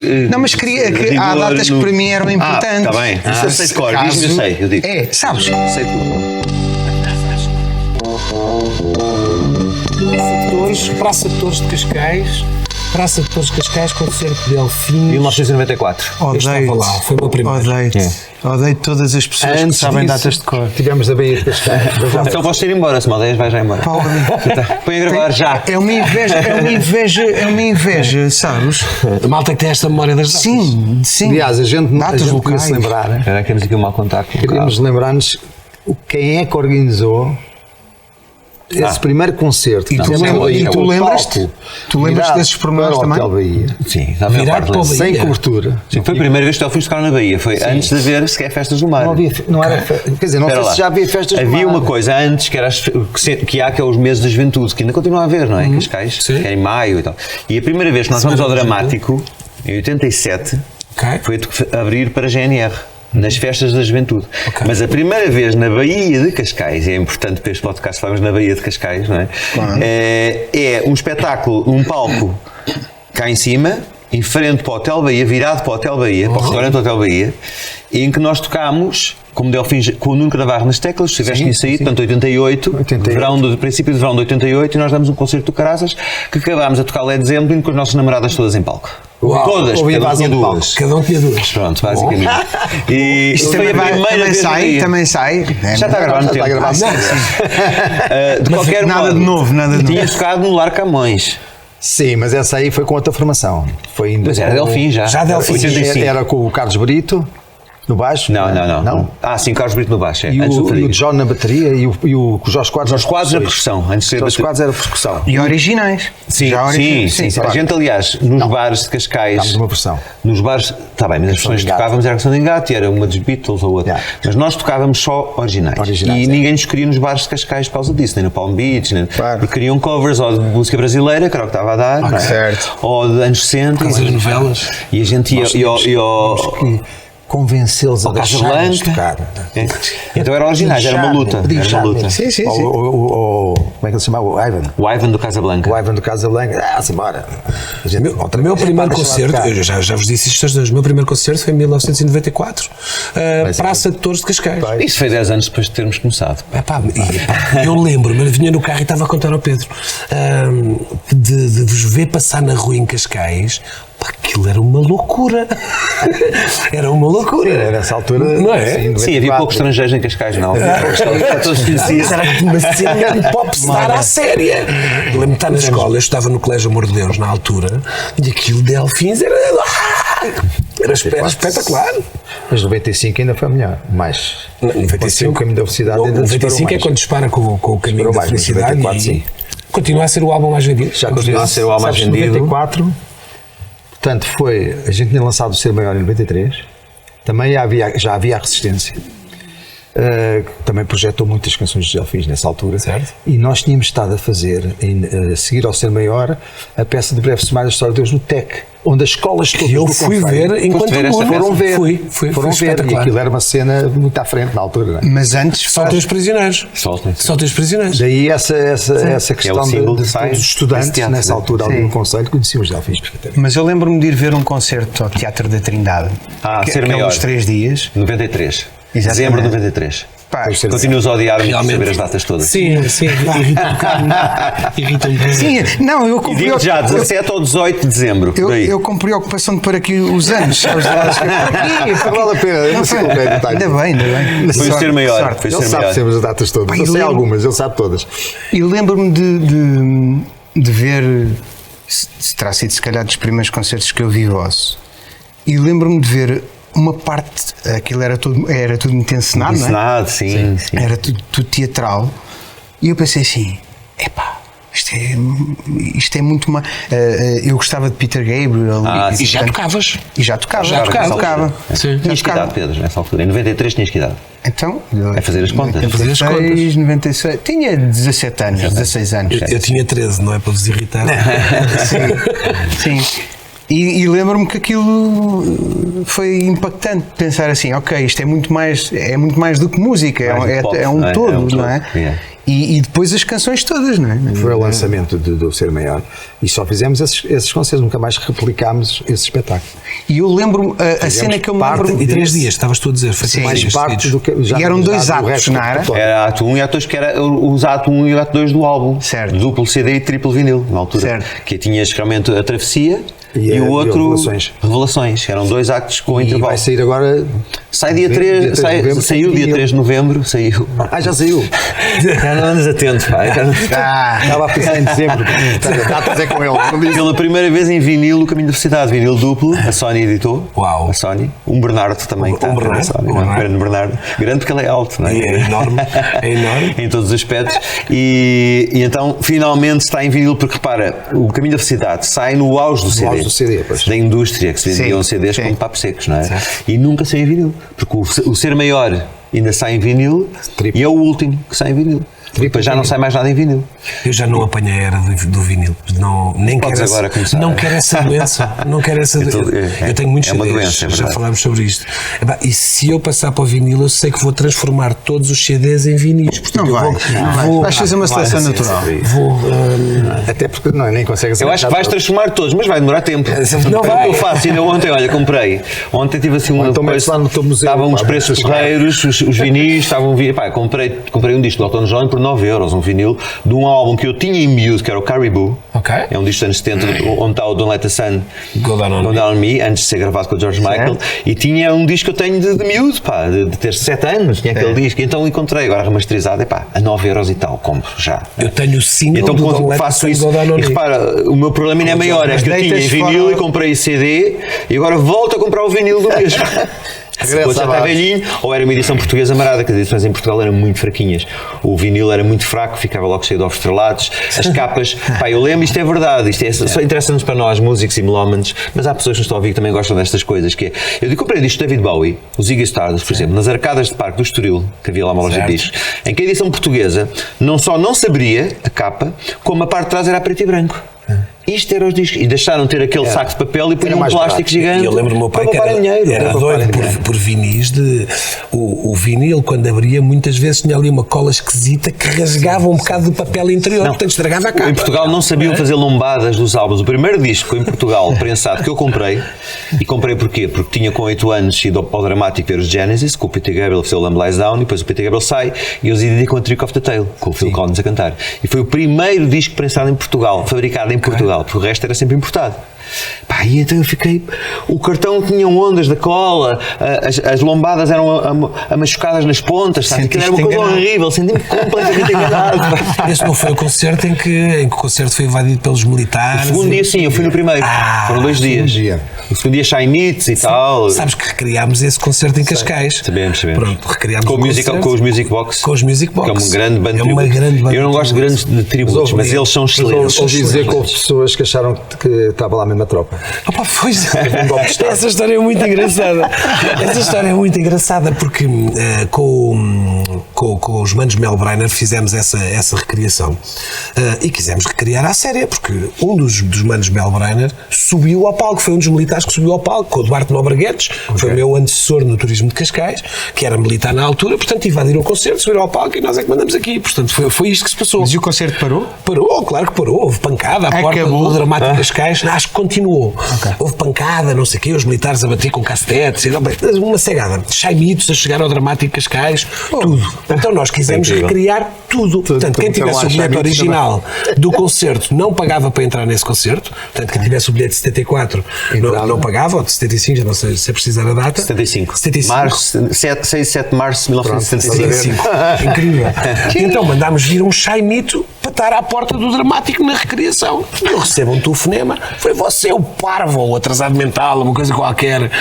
Não, mas queria que há datas que para mim eram importantes. Está bem. Isso eu sei de cor, diz-me, eu sei, eu digo. Sabes? Sei tudo. Praça de Torres de Cascais. Praça de Torres de Cascais, concerto de Delfins. 1994. Eu estava lá, foi o meu primeiro. Odeio todas as pessoas que sabem datas de cor. Tivemos da Baía de Cascais. Então podes ir embora, se me odeias, vai já embora. Põe a gravar já. É uma inveja, sabes? A malta que tem esta memória das datas. Sim. Aliás, a gente Datas podia locais. se lembrar. Espera, temos aqui um mau contacto. Queríamos lembrar-nos quem é que organizou esse primeiro concerto. E tu lembras-te desses pormenores também? Hotel Bahia. Sim, Virar para o Bahia. Sem cobertura. Sim, foi a primeira vez que Delfins tocaram na Bahia. Foi antes de haver sequer festas do mar. Não era, quer dizer, não sei se já havia festas do mar. Havia uma coisa antes que era que é os meses da juventude, que ainda continua a haver, não é? Cascais, que é em maio e tal. E a primeira vez que nós vamos ao Dramático, em 87, foi abrir para a GNR. Nas festas da juventude. Mas a primeira vez na Baía de Cascais, e é importante para este podcast falarmos na Baía de Cascais, não é? Claro. É um espetáculo, um palco cá em cima, em frente para o Hotel Bahia, virado para o Hotel Bahia, para o restaurante Hotel Bahia, em que nós tocámos, como Delfins, com o Nuno Navarro nas teclas, se tiveste nisso aí, portanto 88, princípio de verão de 88, e nós damos um concerto do Caraças, que acabámos a tocar Led Zeppelin com as nossas namoradas todas em palco. Todas, Cada um tinha duas. Pronto, basicamente. E isto foi a primeira vez também sai. Já está a gravar no tempo. De qualquer modo, nada de novo. Tinhas tocado no Lar Camões. Sim, mas essa aí foi com outra formação. Foi ainda. Mas era Delfim já. Já Delfim. Era com o Carlos Brito no baixo. Não. Sim, Carlos Brito no baixo. E o John na bateria e o Jorge Quadros. Jorge Quadros era percussão. Jorge Quadros era percussão. E originais. Sim. A gente, aliás, nos bares de Cascais. Estamos numa versão. Nos bares. Está bem, mas as versões que tocávamos era a versão de Engate, era uma dos Beatles ou outra. Mas nós tocávamos só originais. E ninguém nos queria nos bares de Cascais por causa disso, nem no Palm Beach, porque queriam covers ou de música brasileira, que era o que estava a dar, certo. Ou de anos 60. As novelas. E a gente ia convencê-los a deixarem de tocar. Então era originais, era uma luta. Sim. Como é que ele se chamava? O Ivan. O Ivan do Casablanca. O Ivan do Casablanca. Simbora. O meu primeiro concerto, eu já vos disse isto, o meu primeiro concerto foi em 1994, Praça de Torres de Cascais. Isso foi 10 anos depois de termos começado. Eu lembro-me, eu vinha no carro e estava a contar ao Pedro de vos ver passar na rua em Cascais. Aquilo era uma loucura. Era uma loucura. Era nessa altura. Não é? Sim, havia poucos estrangeiros em Cascais, não. Todos conheciam. Era uma cena de popstar à séria. Lembro-me de estar na escola, eu estava no Colégio Amor de Deus na altura, e aquilo de Delfins era espetacular. Mas 95 ainda foi melhor. Mais. 95, o caminho da felicidade. 95 é quando dispara com o caminho da felicidade. 94, sim. Continua a ser o álbum mais vendido. Já continua a ser o álbum mais vendido. 94. Portanto, a gente tinha lançado o Ser Maior em 93, também já havia a Resistência, também projetou muitas canções de Delfins nessa altura, certo. E nós tínhamos estado a fazer, a seguir ao Ser Maior, a peça de Breve Sumário da História de Deus no TEC, onde as escolas todas eu fui ver enquanto foram ver, foram ver, e aquilo era uma cena muito à frente na altura, não é? Mas antes Soltem os prisioneiros. Soltem os prisioneiros. Daí essa questão dos estudantes nessa altura ali no Conselho conheciam os Delfins perfeitamente. Mas eu lembro-me de ir ver um concerto ao Teatro da Trindade, Ser Maior, uns 3 dias, 93, dezembro de 93. Continuas a odiar-me por saber as datas todas. Sim, irrita-me. Sim, não, eu e digo já, 17 ou 18 de dezembro. Eu com preocupação de pôr aqui os anos. Vale a pena, não sei como é que Ainda bem. Foi o Ser Maior. Ele sabe sempre as datas todas. Eu sei algumas, ele sabe todas. E lembro-me de ver, se terá sido se calhar dos primeiros concertos que eu vi vosso, e lembro-me de ver uma parte, aquilo era tudo muito encenado, não é? Encenado, sim. Era tudo teatral, e eu pensei assim, isto é muito mais. Eu gostava de Peter Gabriel e já tocavas. Já tocava. Tinhas que idade, Pedro, nessa altura? Em 93 tinhas que idade? Então, é fazer as contas. 96, tinha 17 anos, 16 anos. Eu tinha 13, não é para vos irritar. Sim. E lembro-me que aquilo foi impactante, pensar assim, ok, isto é muito mais do que música, é um todo, não é? E depois as canções todas, não é? Foi o lançamento do Ser Maior e só fizemos esses concertos, nunca mais replicámos esse espetáculo. E eu lembro-me, a cena que eu me lembro... E 3 dias, estavas tu a dizer, foi mais parte do que... E eram 2 atos, não era? Era ato 1 e ato 2, que era os ato 1 e o ato 2 do álbum. Certo. Duplo CD e triplo vinil, na altura. Certo. Que tinhas realmente a Travessia e o e outro Revelações. Eram 2 actos com E intervalo. vai sair agora... Sai dia 3, saiu dia 3 de novembro, saiu. Já saiu. Já não andas atento, pá. Estava a pensar em dezembro. Datas é com ele. Pela primeira vez em vinil, o Caminho da Felicidade, vinil duplo, a Sony editou. Uau. A Sony. Um Bernardo também, que está Bernardo, na Sony. Bernardo. Bernardo. Grande porque ele é alto, não é? É enorme, é enorme. Em todos os aspectos. E então, finalmente está em vinil, porque repara, o Caminho da Felicidade sai no auge do CD. auge do CD, pois. Da indústria, que se vendiam CDs como papos secos, não é? E nunca sai em vinil. Porque o Ser Maior ainda sai em vinil e é o último que sai em vinil. Depois já não sai mais nada em vinil. Eu já não apanhei a era do vinil. Não, nem Podes quero agora começar. Não quero essa doença. Não quero essa doença. Eu tenho muitos é uma CDs, doença, é já verdade. falámos sobre isto. E se eu passar para o vinil, eu sei que vou transformar todos os CDs em vinis. Portanto, Não vai. Vais fazer uma seleção natural. Até porque nem consegue... Eu acho que vais transformar todos, mas vai demorar tempo. Não vai. Eu faço, ainda ontem, olha, comprei. Ontem tive assim uma então metes lá no teu museu, estavam os pá, preços porreiros, os vinis, estavam... Pá, comprei um disco do Elton John por 9€, um vinil, de um álbum que eu tinha em miúdo, que era o Caribou. Ok. É um disco dos anos 70, onde está o Don't Let the Sun Go Down on Me, antes de ser gravado com o George Michael. E tinha um disco que eu tenho de miúdo, pá, de ter 7 anos, tinha aquele disco. Então encontrei, agora remasterizado, a 9€ e tal, compro já. Eu tenho o single Então do Don't Let the faço Sun isso. Go Down on E Me. repara, o meu problema ainda é maior, é que eu tinha em vinil e comprei CD e agora volto a comprar o vinil do mesmo. Se já está velhinho, ou era uma edição portuguesa marada, que as edições em Portugal eram muito fraquinhas. O vinil era muito fraco, ficava logo cheio de ovos estrelados. As capas, pá, eu lembro, isto é verdade, só interessa-nos para nós, músicos e melómanos, mas há pessoas que nos estão a ouvir que também gostam destas coisas. Que é, eu comprei disco de David Bowie, o Ziggy Stardust, por exemplo, nas arcadas de parque do Estoril, que havia lá uma loja de discos, em que a edição portuguesa não só não se abria a capa, como a parte de trás era a preto e branco. Isto era os discos. E deixaram de ter aquele saco de papel e punham um plástico gigante. E eu lembro do meu pai que era doido por vinis. O vinil, quando abria, muitas vezes tinha ali uma cola esquisita que rasgava um bocado do papel interior. Portanto, estragava a capa. Em Portugal não sabiam fazer lombadas dos álbuns. O primeiro disco em Portugal, prensado, que eu comprei, e comprei porquê? Porque tinha com 8 anos ido ao dramático ver os Genesis, com o Peter Gabriel, o Lamb Lies Down, e depois o Peter Gabriel sai, e eles dedicam a Trick of the Tail, com o Phil Collins a cantar. E foi o primeiro disco prensado em Portugal, fabricado em Portugal, porque o resto era sempre importado. Pá, e então eu fiquei. O cartão tinha ondas da cola, as lombadas eram machucadas nas pontas, sabe? Aquilo era uma coisa horrível, senti-me completamente enganado. Esse não foi o concerto em que o concerto foi invadido pelos militares? O segundo dia, sim, eu fui no primeiro. Foram 2 dias. O segundo dia, Chaimites e tal. Sabes que recriámos esse concerto em Cascais. Sabemos. Pronto, recriámos com os Music Box. Com os Music Box. Que é uma grande banda. Eu não gosto de grandes de tributos, mas eles são excelentes. Ouvi dizer que houve pessoas que acharam que estava lá mesmo a tropa. Opa, pois, essa história é muito engraçada. Essa história é muito engraçada porque com os manos Melbrenner fizemos essa recriação e quisemos recriar à séria, porque um dos manos Melbrenner subiu ao palco, foi um dos militares que subiu ao palco, com o Duarte Nobreguetes, foi o meu antecessor no turismo de Cascais, que era militar na altura, portanto invadiram o concerto, subiram ao palco e nós é que mandamos aqui, portanto foi isto que se passou. Mas e o concerto parou? Parou, claro que parou, houve pancada à porta do Dramático Cascais, acho que continuou. Houve pancada, não sei o quê, os militares a bater com castetes, uma cegada. Chaimitos a chegar ao Dramático Cascais, tudo. Então nós quisemos recriar tudo. Portanto, quem tivesse o bilhete original do concerto não pagava para entrar nesse concerto. Portanto, quem tivesse o bilhete de 74 não pagava, ou de 75, já não sei se é precisar a data. 75. 6 e 7 de março de 1975. Incrível. Então mandámos vir um chaimito para estar à porta do Dramático na recriação. Eu recebo um telefonema, foi você o parvo, ou atrasado mental, uma coisa qualquer,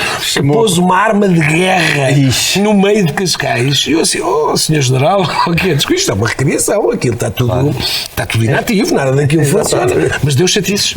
pôs uma arma de guerra no meio de Cascais. E eu assim, senhor general, isto é uma recriação, aquilo está tudo inativo, nada daquilo funciona. Mas deu chatices.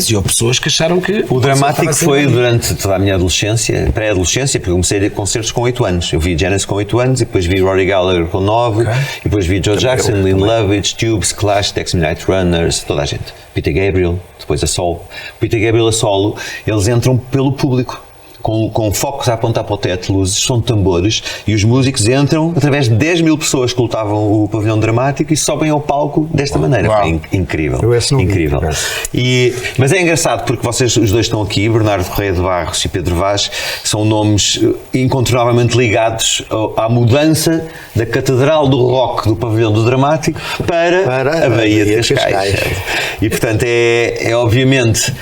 E houve pessoas que acharam que... O Dramático foi durante toda a minha adolescência, pré-adolescência, porque eu comecei a ir a concertos com 8 anos. Eu vi Genesis com 8 anos, e depois vi Rory Gallagher com 9, e depois vi Joe Jackson, Lynn Lovitch, Tubes, Clash, Tex Midnight Runners, toda a gente. Peter Gabriel, depois a solo. Peter Gabriel a solo, eles entram pelo público. com focos a apontar para o teto, luzes, som de tambores, e os músicos entram através de 10 mil pessoas que lotavam o pavilhão dramático e sobem ao palco desta maneira. Uau. Foi incrível. Eu esse não vi. Incrível. Mas é engraçado porque vocês, os dois estão aqui, Bernardo Correia de Barros e Pedro Vaz, são nomes incontornavelmente ligados à mudança da Catedral do Rock do pavilhão do Dramático para a Baía de Cascais. E portanto é obviamente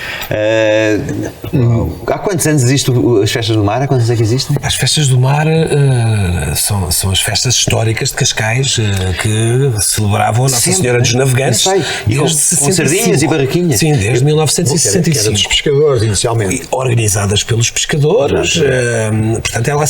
há quantos anos existe as Festas do Mar? Há quantos anos é que existem? As Festas do Mar são as festas históricas de Cascais que celebravam a Nossa Senhora dos Navegantes. E com sardinhas e barraquinhas. Sim, desde 1965. Que era dos pescadores inicialmente. Organizadas pelos pescadores. Portanto, ela é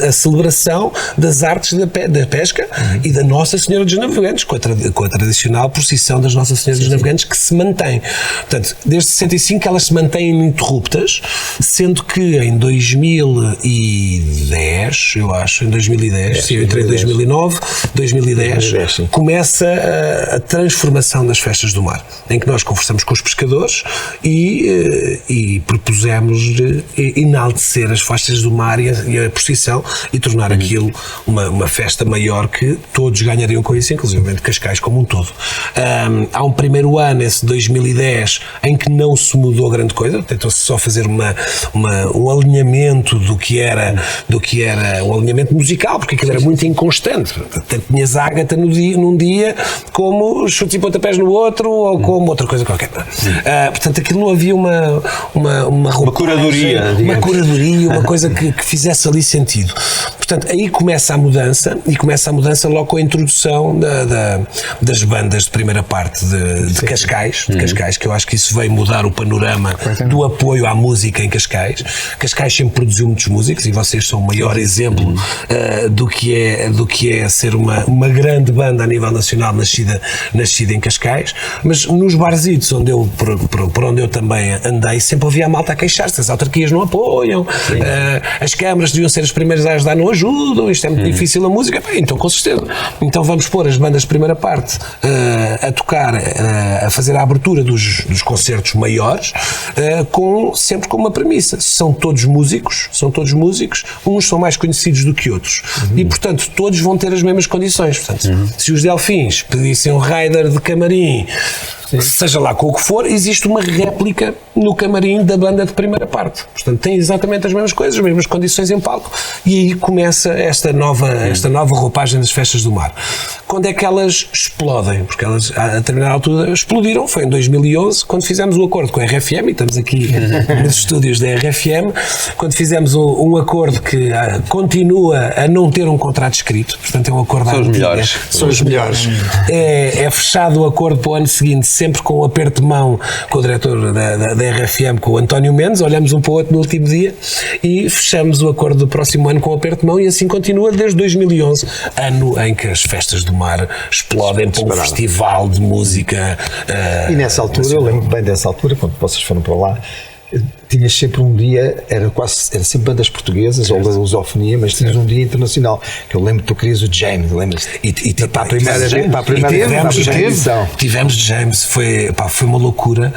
a celebração das artes da pesca e da Nossa Senhora dos Navegantes, com a tradicional procissão das Nossa Senhora dos Navegantes, que se mantém. Portanto, desde 65 elas se mantêm ininterruptas, sendo que em 2010, eu acho, em 2010, eu entrei em 2009, 2010, começa a transformação das Festas do Mar, em que nós conversamos com os pescadores e propusemos enaltecer as Festas do Mar e a procissão e tornar aquilo uma festa maior que todos ganhariam com isso, inclusive Cascais como um todo. Há um primeiro ano, esse 2010, em que não se mudou grande coisa, tentou-se só fazer um alinhamento do que era um alinhamento musical, porque aquilo era muito inconstante. Tanto tinhas Ágata num dia, como chutes e pontapés no outro, ou como outra coisa qualquer. Portanto, aquilo não havia uma curadoria, uma curadoria, uma coisa que fizesse ali sentido. Portanto, aí começa a mudança, e começa a mudança logo com a introdução das bandas de primeira parte de Cascais, que eu acho que isso veio mudar o panorama do apoio à música em Cascais. Cascais sempre produziu muitos músicos e vocês são o maior exemplo do que é ser uma grande banda a nível nacional nascida em Cascais, mas nos barzitos por onde eu também andei, sempre havia a malta a queixar-se, as autarquias não apoiam, as câmaras deviam ser as primeiras a ajudar, não ajudam, isto é muito difícil a música. Então com certeza, então vamos pôr as bandas de primeira parte a tocar, a fazer a abertura dos concertos maiores, sempre com uma premissa: são todos músicos, uns são mais conhecidos do que outros, e portanto todos vão ter as mesmas condições. Portanto, se os Delfins pedissem um rider de camarim, seja lá com o que for, existe uma réplica no camarim da banda de primeira parte. Portanto, tem exatamente as mesmas coisas, as mesmas condições em palco, e aí começa esta nova roupagem das Festas do Mar. Quando é que elas explodem? Porque elas, a determinada altura, explodiram. Foi em 2011, quando fizemos o acordo com a RFM, e estamos aqui nos estúdios da RFM, quando fizemos um acordo que continua a não ter um contrato escrito, portanto é um acordo São os melhores. São os melhores. É fechado o acordo para o ano seguinte, sempre com um aperto de mão com o diretor da RFM, com o António Mendes, olhamos um para o outro no último dia e fechamos o acordo do próximo ano com o aperto de mão, e assim continua desde 2011, ano em que as Festas do Mar explodem para um festival de música. E nessa altura, eu lembro bem dessa altura, quando vocês foram para lá, tinhas sempre um dia, era sempre bandas portuguesas ou da lusofonia, mas tinhas um dia internacional, que eu lembro que tu querias o James, lembras-te? Para a primeira tivemos James, foi uma loucura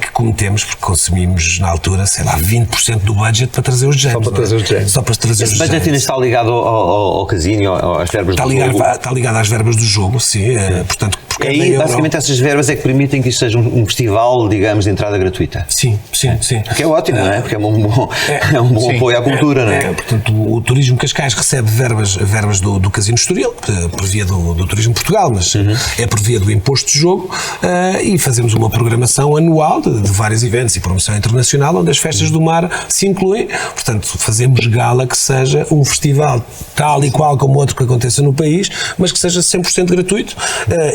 que cometemos, porque consumimos na altura, sei lá, 20% do budget para trazer os James. Só para trazer os James. Esse budget ainda está ligado ao casino, às verbas do jogo? Está ligado às verbas do jogo, sim. Portanto, porque aí, basicamente, essas verbas é que permitem que isto seja um festival, digamos, de entrada gratuita. Sim. Que é ótimo, não é? Porque é um bom apoio à cultura, não é? Portanto, o Turismo Cascais recebe verbas do Casino Estoril, por via do Turismo Portugal, mas é por via do imposto de jogo, e fazemos uma programação anual de vários eventos e promoção internacional, onde as Festas do Mar se incluem. Portanto, fazemos gala que seja um festival tal e qual como outro que aconteça no país, mas que seja 100% gratuito,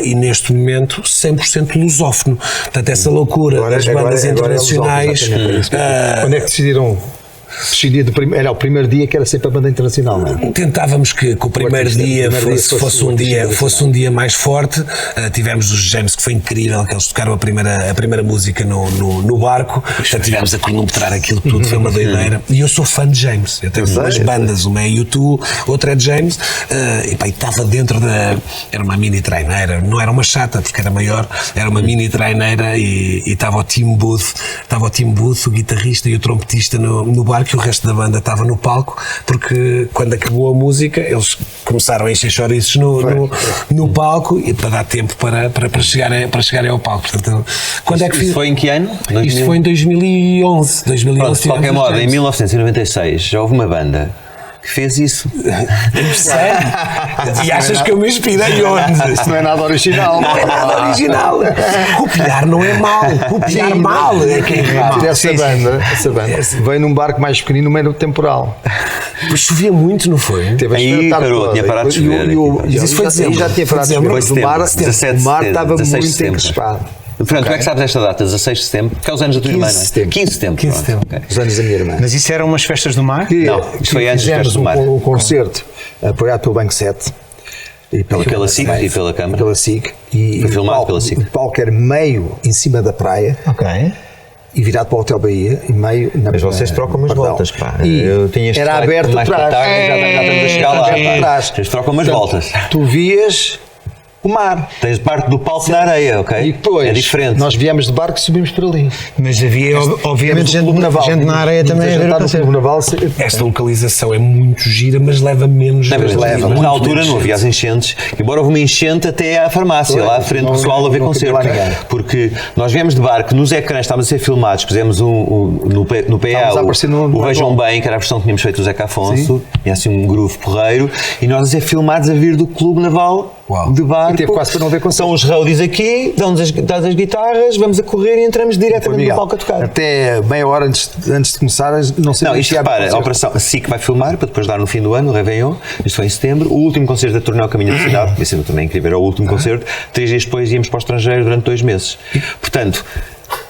e neste momento 100% lusófono. Portanto, essa loucura das bandas internacionais. Quando é que decidiram decidir era o primeiro dia que era sempre a banda internacional, não é? Tentávamos que o primeiro dia fosse um dia mais forte. Tivemos os James, que foi incrível, que eles tocaram a primeira música no barco. Portanto, tivemos a cronometrar aquilo tudo, foi uma doideira. E eu sou fã de James. Eu tenho duas bandas, uma é U2, outra é de James, e estava dentro era uma mini traineira, não era uma chata porque era maior, era uma mini traineira, e estava o Tim Booth, o guitarrista e o trompetista no barco. falar que o resto da banda estava no palco, porque quando acabou a música, eles começaram a encher chouriços no palco, e para dar tempo para chegarem ao palco. Portanto, quando é que Isso foi em que ano? Isto foi em 2011. Pronto, de qualquer modo, em 1996 já houve uma banda que fez isso. Sério? E achas que eu me inspirei onde? Isso não é nada original. Não é nada original. Copiar não é mau. Copiar mal é que é mau. Essa banda veio num barco mais pequenino no meio do temporal. Mas chovia muito, não foi? Teve a Aí chover a tarde parou, toda. tinha parado de chover. Isso foi dezembro. Já tinha parado de chover. Foi Mas setembro, o mar 17 estava 16 de muito setembro. encrespado. Portanto, como é que sabes esta data? 16 de setembro? Porque é os anos da tua irmã, 15 de setembro. 15 de setembro. 15 de setembro. Pronto, ok. Os anos da minha irmã. Mas isso eram umas festas do mar? Não, isto foi antes das Fizemos festas do mar. um concerto apoiado pelo Banco 7 e pela SIC e pela Câmara. Pela SIC. E Foi filmado o palco, pela SIC. O palco era meio em cima da praia Ok. e virado para o Hotel Bahia e meio na Mas vocês trocam umas perdão. voltas, pá. E Eu tinha este era strike aberto mais para atrás. tarde, já estamos a chegar lá. Aberto atrás. Vocês trocam umas voltas. Tu vias o mar. Tens parte do palco na areia, ok? E depois, é diferente. nós viemos de barco e subimos para ali. Mas havia, obviamente, gente na areia também a ver o concerto. Naval. Esta localização é muito gira, mas leva menos. Não, mas leva na muito altura menos não havia as enchentes, embora houve uma enchente até à farmácia, lá à frente do pessoal a ver não cabia concerto. lá ninguém. Porque nós viemos de barco, nos ecrãs estávamos a ser filmados, pusemos no PA Estávamos a aparecer no o Vejam Google. Bem, que era a versão que tínhamos feito do Zeca Afonso, tinha assim um groove porreiro, e nós a ser filmados a vir do Clube Naval de barco. E teve quase para não ver concerto. São os roadies aqui, dão-nos as guitarras, vamos a correr e entramos diretamente no palco a tocar. Até meia hora antes de começar, não sei Não, se isto ia repara, a acontecer. operação a SIC vai filmar para depois dar no fim do ano, o Réveillon, isto foi em setembro, o último concerto da turnê ao Caminho da Cidade, vai ser um torneio incrível, era o último concerto, 3 dias depois íamos para o estrangeiro durante 2 meses. Portanto,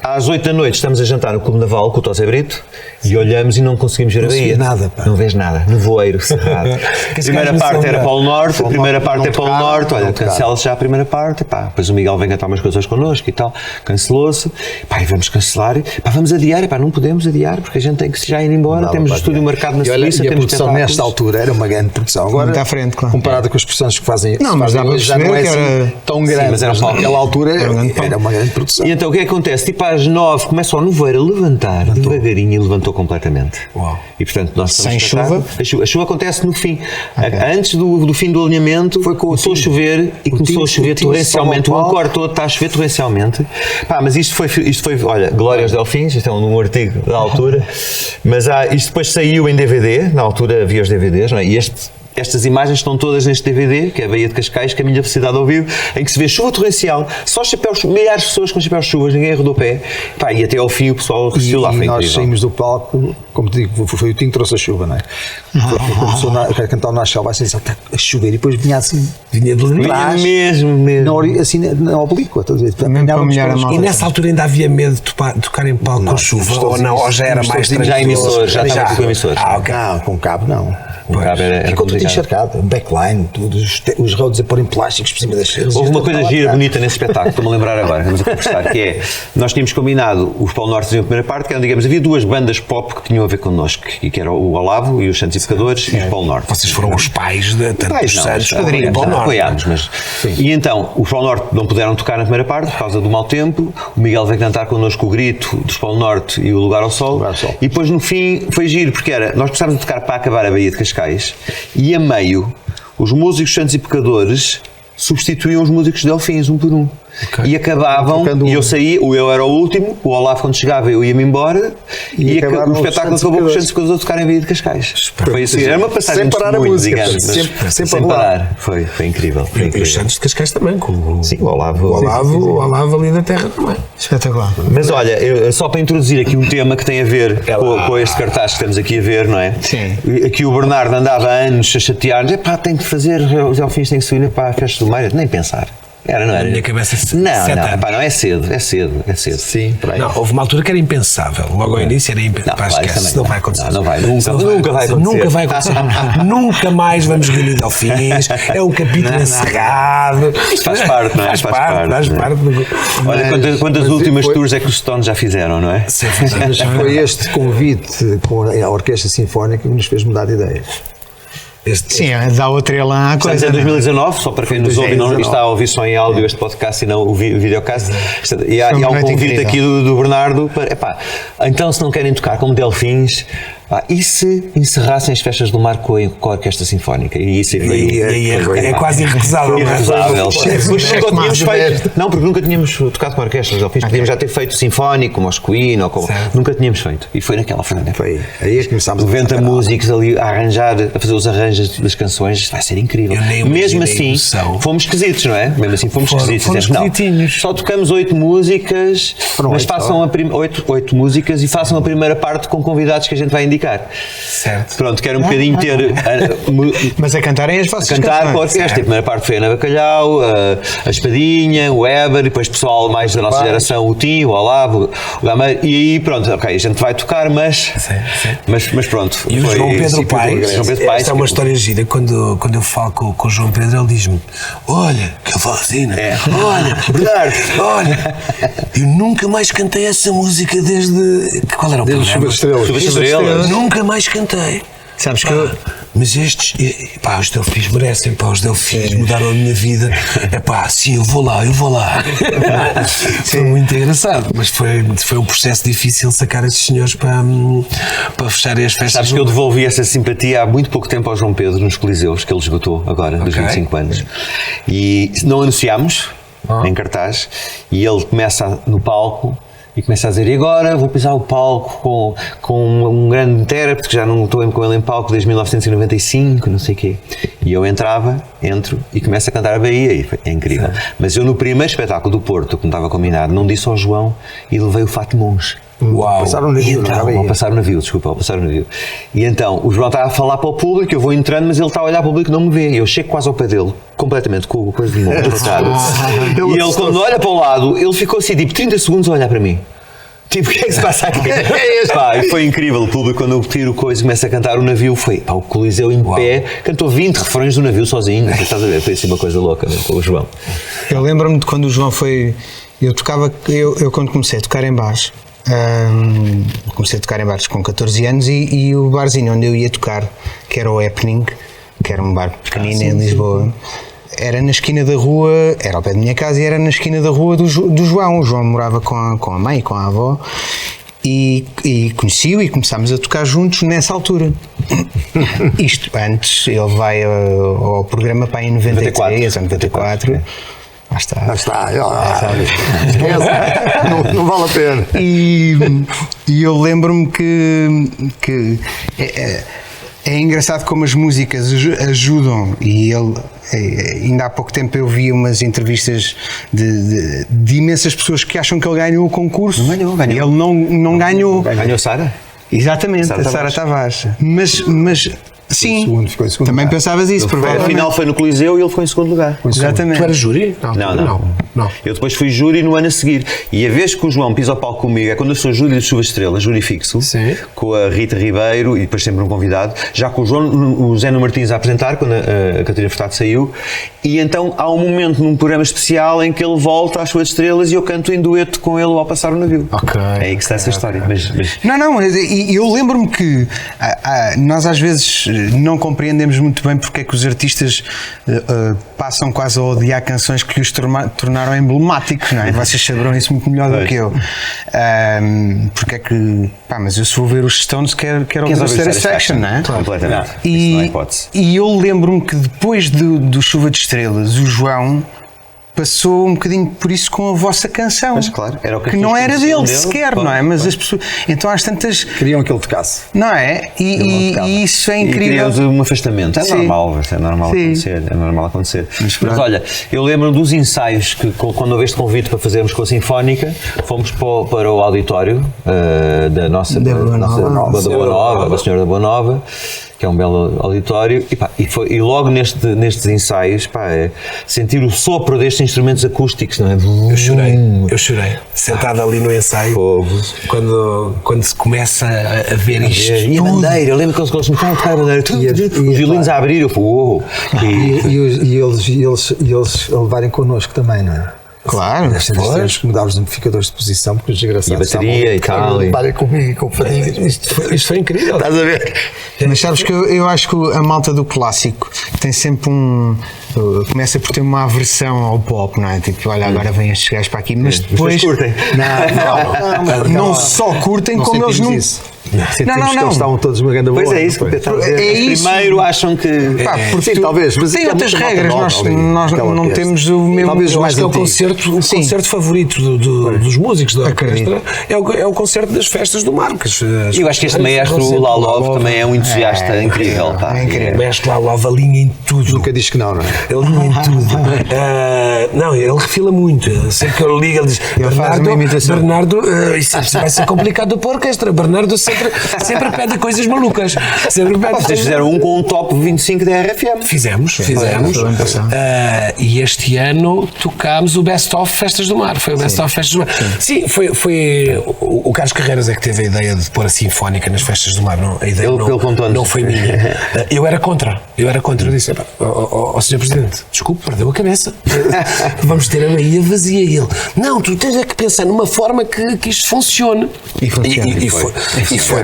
às 8 da noite estamos a jantar no Clube Naval com o Tosé Brito e olhamos e não conseguimos ver a se Bahia. vê nada, pá. Não vês nada, nevoeiro, cerrado. A primeira gajo parte não era sombra. Polo Norte, a primeira parte não é Polo tocaram, Norte, olha, não tocaram. cancela-se já a primeira parte, pá, depois o Miguel vem cantar umas coisas connosco e tal, cancelou-se, pá, e vamos cancelar, pá, vamos adiar, pá, não podemos adiar porque a gente tem que já ir embora, Não, temos o pá, estúdio marcado na e olha, Suíça, e a temos produção espetáculos. nesta altura era uma grande produção. Agora, Muito à frente, claro. comparada com as produções que fazem. Não, mas dá para já não é perceber que assim era- tão grande. mas era um palco. naquela altura Era um grande palco. era uma grande produção. E então o que é que acontece? Tipo às 9 começa o nevoeiro a levantar devagarinho e levantou completamente. Uau. E portanto nós estamos Sem espetáculo. chuva? A chuva acontece no fim. Antes do fim do alinhamento começou a chover e começou a chover torrencialmente. O Ancor todo está a chover torrencialmente. Pá, mas isto foi, olha, Glória aos Delfins, isto é um artigo da altura. Mas isto depois saiu em DVD, na altura havia os DVDs, não é? E estas imagens estão todas neste DVD, que é a Baía de Cascais, Caminho da Felicidade ao vivo, em que se vê chuva torrencial, só chapéus, milhares de pessoas com chapéus de chuvas, ninguém arredou pé. Pá, e até ao fim o pessoal resistiu lá, foi E nós incrível. saímos do palco, como te digo, foi o Tim que trouxe a chuva, não é? Começou a cantar o Nas Selvagem, assim, a chover, e depois vinha assim, vinha de Vinha trás, mesmo. assim, na oblíqua, estás a ver? Mesmo para Apanhávamos molhar a todos. malta. E nessa altura ainda havia medo de tocar em palco com chuva, ou não, ou já era mais Já tranquilo? emissores, já estava com emissores. Ah, ok. Não, com cabo não. O cabo era Ficou tudo complicado. encharcado, backline, tudo, os roads a pôr em plásticos por cima das cheiras. Houve uma coisa gira, bonita nesse espetáculo, estou-me a lembrar agora, vamos a conversar, que é, nós tínhamos combinado, os Polo Norte faziam a primeira parte, que eram, digamos, havia 2 bandas pop que tinham a ver connosco, e que era o Olavo e os Santos e Pecadores e os Polo Norte. Vocês foram os pais de tanto Pais, dos não, Santos mas como do Polo Norte. apoiámos, mas... E então, os Polo Norte não puderam tocar na primeira parte por causa do mau tempo, o Miguel veio cantar connosco o Grito dos Polo Norte e o Lugar ao Sol, Lugar ao Sol. e depois no fim foi giro, porque nós começámos a tocar para acabar a Baía de Cascais, e a meio, os músicos Santos e Pecadores substituíam os músicos Delfins, um por um. E acabavam, Tocando e eu saía, eu era o último, o Olavo quando chegava eu ia-me embora, e acabaram o os espetáculo Santos e acabou com os Pecadores. Santos e Pecadores a tocarem a Baía de Cascais. Foi assim, era uma passagem Sem de parar a testemunho, música, digamos, mas sempre sem a rolar. parar. Foi incrível. Foi E os incrível. Santos de Cascais também, com o Sim, o Olavo. o Olavo ali da terra também. Espetacular. Mas olha, só para introduzir aqui um tema que tem a ver com este cartaz que estamos aqui a ver, não é? Sim. Aqui o Bernardo andava há anos a chatear-nos, tem que fazer, os Delfins têm que subir para a festa do mar, nem pensar. Era, não era? Na minha cabeça, Não, 7 não, anos. pá, não, é cedo. Sim, por aí. Não, houve uma altura que era impensável. Logo ao início era impensável. Não, claro, Esquece, também não não. vai acontecer. Não vai, Isso nunca vai acontecer. Nunca vai acontecer. Nunca mais vamos reunir Delfins. É um capítulo encerrado. Isto faz parte, não é? Faz Faz parte. parte, não é? Olha, quantas últimas tours é que os Stones já fizeram, não é? Mas foi este convite com a Orquestra Sinfónica que nos fez mudar de ideias. Sim, dá outra elan à Estamos coisa. em 2019, só para quem nos ouve e não 2019. está a ouvir só em áudio este podcast e não o videocast. E há Foi uma um noite convite incrível. aqui do Bernardo para, então se não querem tocar como Delfins, E se encerrassem as festas do mar com a Orquestra Sinfónica? E isso é quase irrecusável. Não, porque nunca tínhamos tocado com orquestras. Podíamos já ter feito sinfónico, como os Queen, nunca tínhamos feito. E foi naquela frente. Foi aí que começámos 90 músicos ali a fazer os arranjos das canções, vai ser incrível. Mesmo assim, fomos esquisitos, não é? Mesmo assim, fomos esquisitos. Não, só tocamos 8 músicas, mas façam 8 músicas e façam a primeira parte com convidados que a gente vai indicar. Certo. Pronto, quero um bocadinho ter. Mas a cantarem as vossas cantar canções. com a orquestra. A primeira parte foi a Ana Bacalhau, a Espadinha, o Weber, e depois pessoal mais da nossa geração, o Tim, o Olavo, o Gameiro, e aí pronto, ok, a gente vai tocar, mas pronto. E o João Pedro Paes, esta é uma história gira. Quando eu falo com o João Pedro, ele diz-me: olha, que eu falo assim, né? Olha, Bernardo, olha, eu nunca mais cantei essa música desde. Qual era o programa? Chuva de Estrelas. Nunca mais cantei. Sabes que eu... Mas estes, os Delfins merecem, os Delfins mudaram a minha vida. Sim, eu vou lá. Foi muito engraçado, mas foi um processo difícil sacar estes senhores para fecharem as festas. Sabes que eu devolvi essa simpatia há muito pouco tempo ao João Pedro nos Coliseus, que ele esgotou agora, dos 25 anos. E não anunciámos em cartaz, e ele começa no palco e começa a dizer: e agora vou pisar o palco com um grande intérprete, que já não estou com ele em palco desde 1995, não sei o quê. E eu entro e começo a cantar a Bahia, e é incrível. Mas eu no primeiro espetáculo do Porto, como estava combinado, não disse ao João e levei o fato de monge. Uau! Passaram o navio, ao passar o navio. E então o João está a falar para o público, eu vou entrando, mas ele está a olhar para o público e não me vê. E eu chego quase ao pé dele, completamente com a coisa de monge. E ele, quando olha para o lado, ele ficou assim, tipo 30 segundos a olhar para mim. Tipo, o que é que se passa aqui? E foi incrível. O público, quando eu tiro coisa e começa a cantar o navio, foi o Coliseu em pé, cantou 20 refrões do navio sozinho. Estás a ver? Foi assim uma coisa louca, né, com o João. Eu lembro-me de quando o João foi. Eu quando comecei a tocar em bares. Comecei a tocar em bares com 14 anos e o barzinho onde eu ia tocar, que era o Happening, que era um bar pequenino em Lisboa, era na esquina da rua, era ao pé da minha casa e era na esquina da rua do João. O João morava com a mãe e com a avó e conheci-o e começámos a tocar juntos nessa altura. Isto antes, ele vai ao programa para em 93 ou 94. Lá está. Não vale a pena. E eu lembro-me que é engraçado como as músicas ajudam. E ele, ainda há pouco tempo eu vi umas entrevistas de imensas pessoas que acham que ele ganhou o concurso. Não ganhou. Ele não ganhou. Ganhou Sara? Exatamente, a Sara Tavares. Mas sim, ficou em segundo também lugar. Pensavas isso, provavelmente. A final foi no Coliseu e ele foi em segundo lugar. Exatamente. Tu eras júri? Não. Eu depois fui júri no ano a seguir. E a vez que o João pisa ao palco comigo é quando eu sou júri de Chuva de Estrelas, júri fixo, com a Rita Ribeiro e depois sempre um convidado, já com o Zé Martins a apresentar, quando a Catarina Furtado saiu. E então há um momento num programa especial em que ele volta às Suas Estrelas e eu canto em dueto com ele ao passar o navio. É aí que está essa história. Mas... Não, eu lembro-me que nós às vezes não compreendemos muito bem porque é que os artistas passam quase a odiar canções que os tornaram emblemáticos, não é? Vocês saberão isso muito melhor do que eu. Porque é que, mas eu se vou ver os Stones quero ouvir o Satisfaction, não é? Completamente. Isso não é hipótese. E eu lembro-me que depois do Chuva de Estrelas, o João passou um bocadinho por isso com a vossa canção. Mas claro, era o que não era dele sequer, não é? Mas as pessoas. Então às tantas. Queriam que ele tocasse. Não é? E isso é incrível. E criamos um afastamento. É normal acontecer. Mas olha, eu lembro dos ensaios que, quando houve este convite para fazermos com a Sinfónica, fomos para o auditório da nossa Boa Nova, da Senhora da Boa Nova, que é um belo auditório, e logo nestes ensaios, sentir o sopro destes instrumentos acústicos, não é? Eu chorei, sentado ali no ensaio, quando se começa a ver isto. E a bandeira, eu lembro que eles começaram a tocar a bandeira, os violinos a abrir, eu fui, uou! E eles a levarem connosco também, não é? Claro, temos que mudar os amplificadores de posição porque os desgraçados. E a bateria e tal. Parem comigo, com isto foi incrível. Estás a ver? Mas sabes que eu acho que a malta do clássico tem sempre começa por ter uma aversão ao pop, não é? Tipo, olha, agora vêm estes gajos para aqui, mas depois curtem. Não só curtem, como eles Sentimos que eles estavam todos uma grande boa. Pois é isso que eu estava a dizer. Primeiro acham que... Porque sim, talvez, mas tem é outras muita regras, malta nós nova ali, não aquela temos o mesmo... Talvez Eu o acho que é o concerto favorito dos músicos da orquestra, é o concerto das festas do mar. Eu acho que este maestro Lalov também é um entusiasta incrível. É incrível. O mestre Lalov alinha em tudo. Nunca diz que não, não é? Ele alinha em tudo. Não, ele refila muito. Sempre que eu ligo, ele diz: faz uma imitação. Bernardo, isso vai ser complicado para a orquestra. Bernardo sempre pede coisas malucas. Sempre pede Vocês fizeram um com um top 25 da RFM. Fizemos. E este ano tocámos o Best of Festas do Mar. Foi o Best of Festas do Mar. Sim, foi o Carlos Carreiras é que teve a ideia de pôr a Sinfónica nas Festas do Mar. Não, a ideia não foi minha. Eu era contra. Eu disse: ó Sr. Presidente, desculpe, perdeu a cabeça. Vamos ter a Bahia vazia. E ele: não, tu tens é que pensar numa forma que isto funcione. E funciona. E foi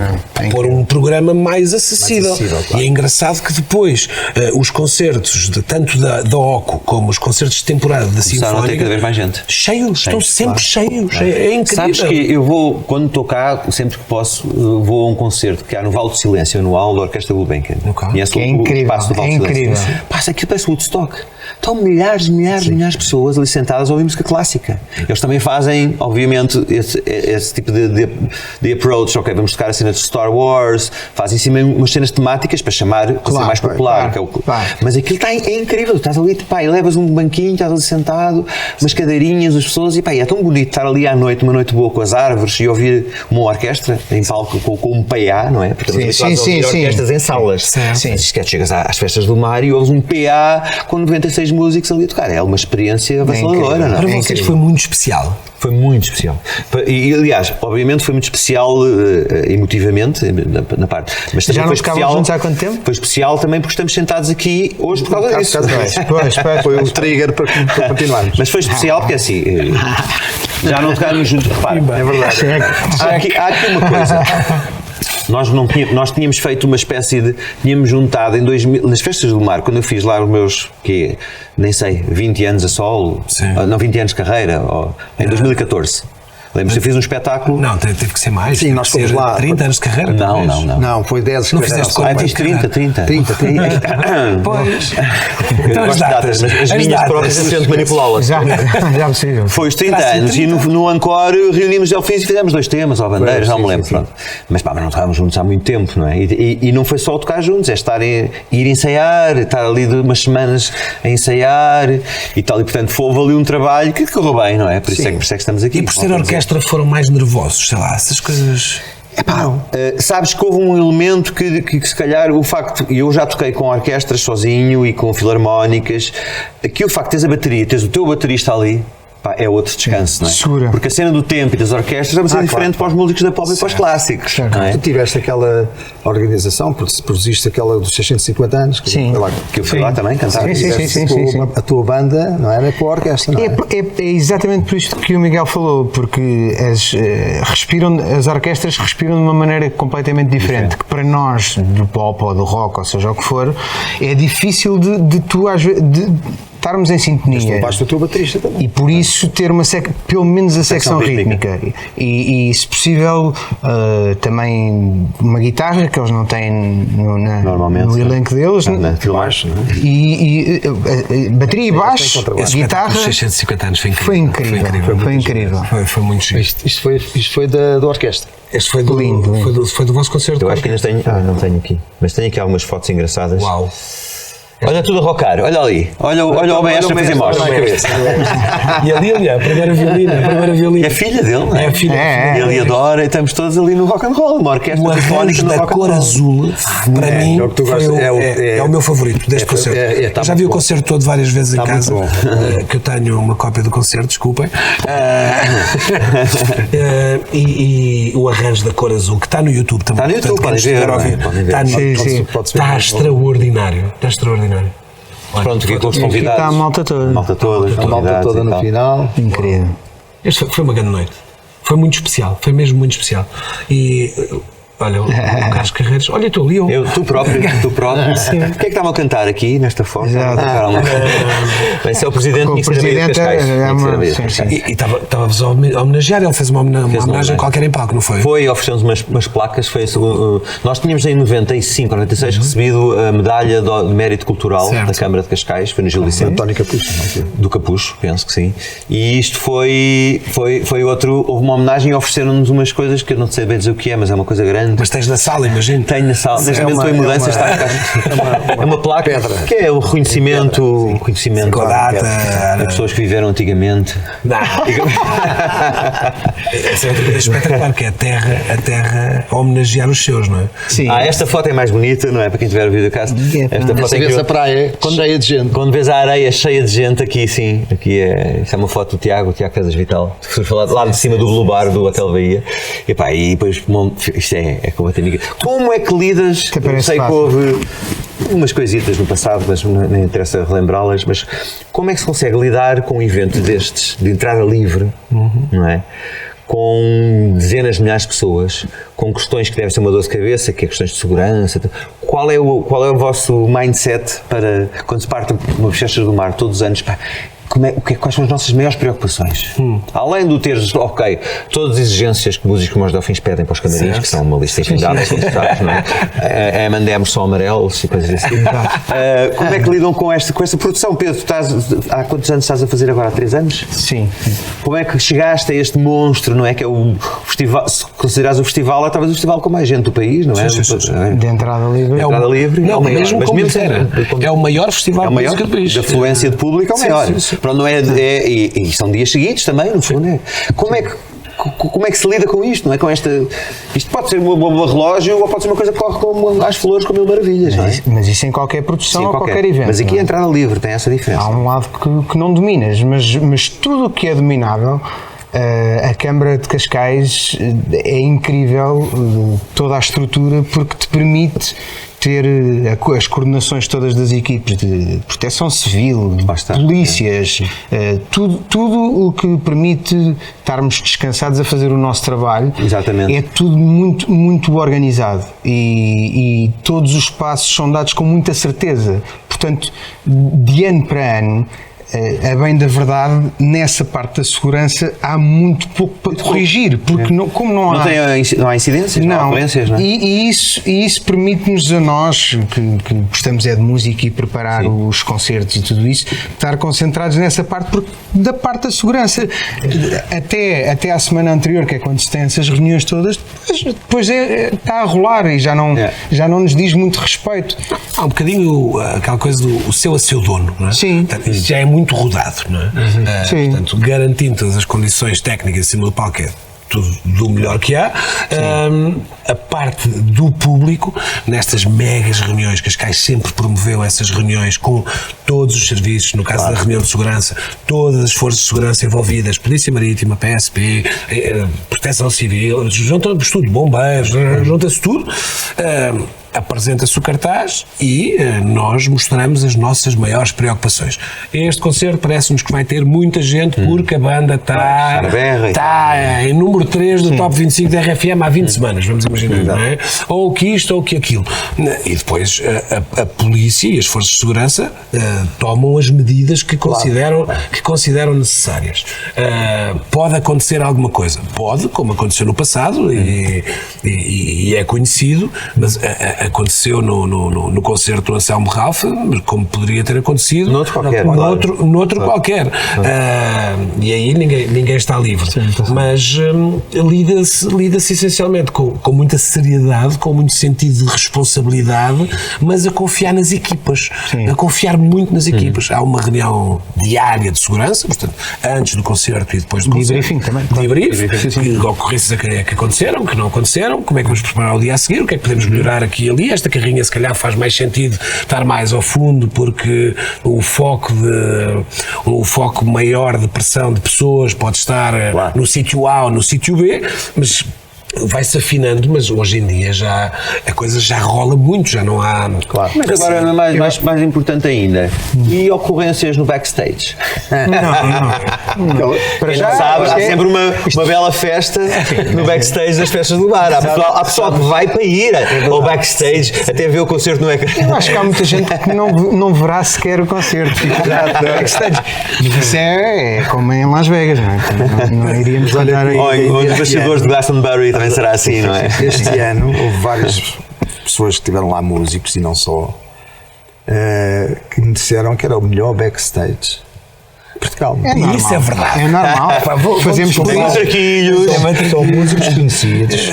pôr um programa mais acessível. Claro. E é engraçado que depois os concertos, tanto da OCO como os concertos de temporada da Começaram a ter Sinfónica, cada vez mais gente. cheios, estão sempre cheios. É incrível. Sabes que eu vou, quando estou cá, sempre que posso, vou a um concerto que há no Vale do Silêncio anual da Orquestra Gulbenkian. Okay. É incrível, espaço do Vale do Silêncio. Passa aquilo, parece Woodstock. Estão milhares de pessoas ali sentadas a ouvir música clássica. Eles também fazem, obviamente, esse tipo de approach. Ok, vamos tocar a cena de Star Wars, fazem sim umas cenas temáticas para chamar, para ser mais popular. Mas aquilo é incrível. Estás ali, e levas um banquinho, estás ali sentado, umas cadeirinhas, as pessoas, e é tão bonito estar ali à noite, uma noite boa com as árvores e ouvir uma orquestra em palco com um PA, não é? Porque sim. orquestras em salas. Sim. Chegas às festas do mar e ouves um PA com 96 músicos ali a tocar. É uma experiência avassaladora, não é? Para vocês foi muito especial. Foi muito especial. E aliás, obviamente foi muito especial emotivamente, na parte. Mas também Já não foi ficávamos especial. juntos há quanto tempo? Foi especial também porque estamos sentados aqui hoje por causa disso. Pois. Foi o trigger para continuarmos. Mas foi especial porque assim, já não tocámos juntos, repara. É verdade. Há aqui uma coisa. Nós tínhamos feito uma espécie de... Tínhamos juntado em 2000, nas Festas do Mar, quando eu fiz lá os meus, nem sei, 20 anos a solo, não, 20 anos de carreira, em 2014. Lembras-te, eu fiz um espetáculo... Não, teve que ser mais. Sim, nós fomos lá. 30 anos de carreira? Não. Não, foi 10 Não fizeste Ah, fiz 30. Pois. Então as datas, mas as minhas próprias eu tento manipulá-las. Já possível. Foi os 30 anos e no Encore reunimos Delfins e fizemos 2 temas, ou bandeiras, não me lembro. Pronto. Mas não estávamos juntos há muito tempo, não é? E não foi só tocar juntos, é ir ensaiar, estar ali de umas semanas a ensaiar e tal. E portanto houve ali um trabalho que correu bem, não é? Por isso é que estamos aqui. E por ser orquestra foram mais nervosos, sei lá, essas coisas... Sabes que houve um elemento que se calhar o facto, e eu já toquei com orquestras sozinho e com filarmónicas, que o facto de teres a bateria, teres o teu baterista ali, é outro descanso, não é? Segura. Porque a cena do tempo e das orquestras é uma cena diferente para os músicos da pop e para os clássicos. Não é? Tu tiveste aquela organização, produziste aquela dos 650 anos. Sim. Que eu fui lá também cantar. Sim. A tua banda não era com a orquestra, não é? É exatamente por isto que o Miguel falou, porque as orquestras respiram de uma maneira completamente diferente, que para nós, do pop ou do rock, ou seja o que for, é difícil de tu às vezes... estarmos em sintonia. Basta o teu baterista também. E por isso ter pelo menos a secção rítmica. E se possível também uma guitarra que eles não têm normalmente no elenco deles. Baixo, não é? E bateria e baixo, guitarra. 650 anos foi incrível. Foi incrível. Foi muito chique. Isto foi da orquestra. Este foi do vosso concerto. Eu acho que ainda tenho. Não tenho aqui. Mas tenho aqui algumas fotos engraçadas. Uau. Olha tudo a rocar, olha ali. Olha o maestro a fazer mostra. E ali, a primeira violina. É a filha dele, não é? É a filha. Ele adora e estamos todos ali no rock and roll, uma orquestra O arranjo da cor azul, para mim, é o meu favorito deste concerto. Eu já vi o concerto todo várias vezes em casa, que eu tenho uma cópia do concerto, desculpem. E o arranjo da cor azul, que está no YouTube também. Está no YouTube, podem ver. Está extraordinário. Pronto, aqui com os convidados. Está a malta toda. A malta toda no final. Incrível. Esta foi uma grande noite. Foi muito especial. Foi mesmo muito especial. E Olha, o Carlos Carreiros. Olha, estou ali. Tu próprio. Sim. O que é que estavam a cantar aqui, nesta foto? Vai ser o Presidente O Presidente e estava-vos a homenagear, ele fez uma homenagem qualquer em palco, não foi? Foi, oferecemos umas placas, nós tínhamos em 95 ou 96 recebido a medalha de mérito cultural da Câmara de Cascais, foi no Gil Vicente. António Capucho. Do Capucho, penso que sim. E isto foi outro, houve uma homenagem e ofereceram-nos umas coisas que eu não sei bem dizer o que é, mas é uma coisa grande. Mas tens na sala, imagino. Tenho na sala, neste momento estou em mudança, está é uma placa que é o reconhecimento com a data de pessoas que viveram antigamente. Não. É espetacular, que é a terra a homenagear os seus, não é? Sim. Esta foto é mais bonita, não é? Para quem tiver a ver o caso. Esta foto vê-se a praia cheia de gente. Quando vês a areia cheia de gente, aqui sim, isto é uma foto do Tiago Casas Vital. Foi falar lá de cima do Blue Bar do Hotel Bahia. E depois, isto é completamente. Como é que lidas? Sei que houve umas coisitas no passado, mas não interessa relembrá-las, mas como é que se consegue lidar com um evento destes, de entrada livre, não é? Com dezenas de milhares de pessoas, com questões que devem ser uma dor de cabeça, que é questões de segurança. Qual é o vosso mindset para, quando se parte uma bochecha do mar todos os anos, quais são as nossas maiores preocupações? Além do teres, todas as exigências que músicos como os Delfins pedem para os camarins, que são uma lista infindável, não é? Mandemos só amarelos e coisas assim. Como é que lidam com essa produção? Pedro, há quantos anos estás a fazer agora? Há 3 anos? Sim. Como é que chegaste a este monstro, não é? Que é o festival, se consideras o festival, é talvez o festival com mais gente do país, não é? De entrada livre. De entrada livre. Não, mesmo é o maior festival de música do país. De afluência de público é o maior. Pronto, não e são dias seguidos também, no fundo. Como é que se lida com isto, não é? Isto pode ser um bom relógio ou pode ser uma coisa que corre como às flores, com mil maravilhas, não é? Mas isso em qualquer produção ou qualquer evento. Mas aqui a entrada livre tem essa diferença. Há um lado que não dominas, mas tudo o que é dominável, a Câmara de Cascais é incrível, toda a estrutura, porque te permite ter as coordenações todas das equipes de proteção civil, polícias, tudo o que permite estarmos descansados a fazer o nosso trabalho. Exatamente. É tudo muito, muito organizado e todos os passos são dados com muita certeza. Portanto, de ano para ano, a bem da verdade, nessa parte da segurança há muito pouco para corrigir, porque como não há incidências, não há ocorrências, não é? E isso permite-nos a nós, que gostamos de música e preparar os concertos e tudo isso, estar concentrados nessa parte, porque da parte da segurança, até à semana anterior, que é quando se tem essas reuniões todas, depois está a rolar e já não nos diz muito respeito. Há um bocadinho aquela coisa do o seu a seu dono, não é? Sim. Portanto, isso já é muito rodado, não é? Portanto, garantindo todas as condições técnicas em cima do palco, é tudo do melhor que há. A parte do público, nestas megas reuniões, Cascais sempre promoveu essas reuniões com todos os serviços, no caso da reunião de segurança, todas as forças de segurança envolvidas, Polícia Marítima, PSP, Proteção Civil, junta-se tudo, bombeiros, junta-se tudo. Apresenta-se o cartaz e nós mostramos as nossas maiores preocupações. Este concerto parece-nos que vai ter muita gente porque a banda está em número 3 do top 25 da RFM há 20 semanas, vamos imaginar, não é? Ou que isto ou que aquilo. E depois a polícia e as forças de segurança tomam as medidas que consideram necessárias. Pode acontecer alguma coisa? Pode, como aconteceu no passado e é conhecido, mas aconteceu no concerto do Anselmo Ralph, como poderia ter acontecido noutro qualquer. E aí ninguém está livre. Mas lida-se essencialmente com muita seriedade, com muito sentido de responsabilidade, mas a confiar nas equipas, a confiar muito nas equipas. Há uma reunião diária de segurança, portanto, antes do concerto e depois do concerto. Debriefing também. Debriefing, ocorrências que aconteceram, que não aconteceram, como é que vamos preparar o dia a seguir, o que é que podemos melhorar aqui e ali. Esta carrinha se calhar faz mais sentido estar mais ao fundo porque o foco maior de pressão de pessoas pode estar no sítio A ou no sítio B, mas vai-se afinando, mas hoje em dia já a coisa já rola muito, já não há... Claro. Mas agora, mais importante ainda, e ocorrências no backstage? Não. Para já, Sabe, há sempre uma bela festa no backstage das festas do bar. Há pessoal que vai para ir ao backstage até ver o concerto no ecrã. eu acho que há muita gente que não verá sequer o concerto. Backstage. Mas isso é como em Las Vegas, não é? Não iríamos andar aí. Ou os bastidores de Glastonbury também será assim, não é? Este ano houve várias pessoas que estiveram lá, músicos e não só, que me disseram que era o melhor backstage de Portugal. E isso é verdade. É normal. Fazemos por isso. São músicos conhecidos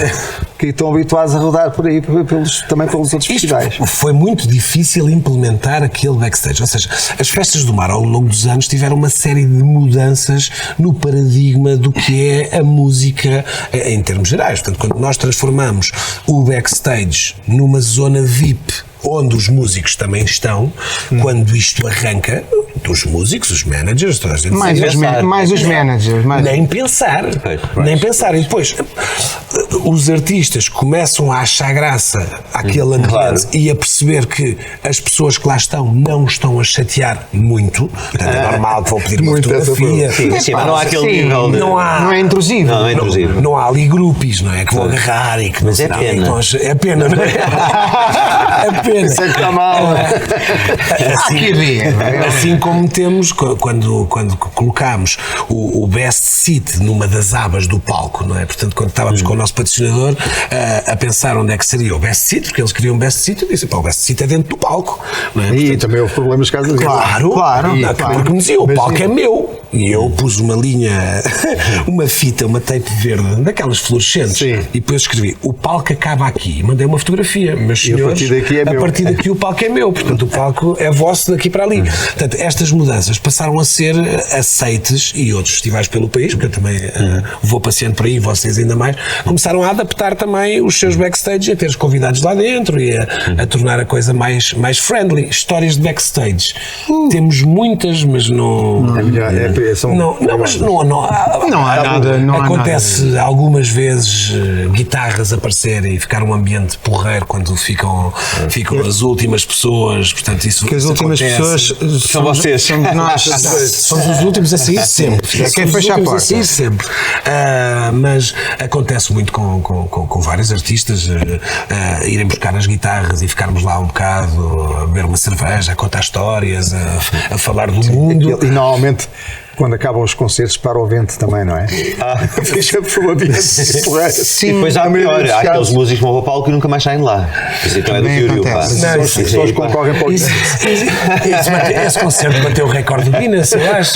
que estão habituados a rodar por aí também pelos outros festivais. Foi muito difícil implementar aquele backstage, ou seja, as festas do mar ao longo dos anos tiveram uma série de mudanças no paradigma do que é a música em termos gerais. Portanto, quando nós transformamos o backstage numa zona VIP onde os músicos também estão, quando isto arranca, os músicos, os managers, toda a gente Mais os managers. nem pensar. Nem pensar. E depois, os artistas começam a achar graça àquele ambiente e a perceber que as pessoas que lá estão não estão a chatear muito. Portanto, é normal que vão pedir uma fotografia. Sim, mas não há aquele nível de... Não é intrusivo. Não é intrusivo. Não há ali grupos, não é? Que vão agarrar e que Mas é pena. É pena, não é? É pena. Isso é que está mal. Assim como temos, quando colocámos o best seat numa das abas do palco, não é? Portanto, quando estávamos com o nosso patrocinador a pensar onde é que seria o best seat, porque eles queriam best seat, eu disse, pá, o best seat é dentro do palco, não é? E também houve problemas caso disso. Claro. Porque me diziam, o palco é meu. E eu pus uma linha, uma fita, uma tape verde, daquelas fluorescentes. Sim. E depois escrevi, o palco acaba aqui. E mandei uma fotografia. Meus senhores, a partir daqui é meu. A partir daqui o palco é meu. Portanto, o palco é vosso daqui para ali. Portanto, estas mudanças passaram a ser aceites, e outros festivais pelo país, porque eu também vou passeando por aí, vocês ainda mais, começaram a adaptar também os seus backstage, a ter os convidados lá dentro e a tornar a coisa mais friendly. Histórias de backstage. Temos muitas, mas não... mas não há nada. Acontece algumas vezes guitarras aparecerem e ficar um ambiente porreiro quando ficam as últimas pessoas. Portanto, isso que as últimas acontece. pessoas São vocês. Nós. Somos os últimos a sair sempre. É quem fecha a porta. Sempre. Mas acontece muito com vários artistas irem buscar as guitarras e ficarmos lá um bocado a beber uma cerveja, a contar histórias, a falar do mundo. E normalmente, quando acabam os concertos, para o vento também, não é? Deixa-me por uma ambiente. Sim, e depois há pior, há aqueles músicos que vão ao palco e nunca mais saem de lá. Isso então é do Yuri. As pessoas concorrem para o esse concerto bateu o recorde do Guinness, eu acho.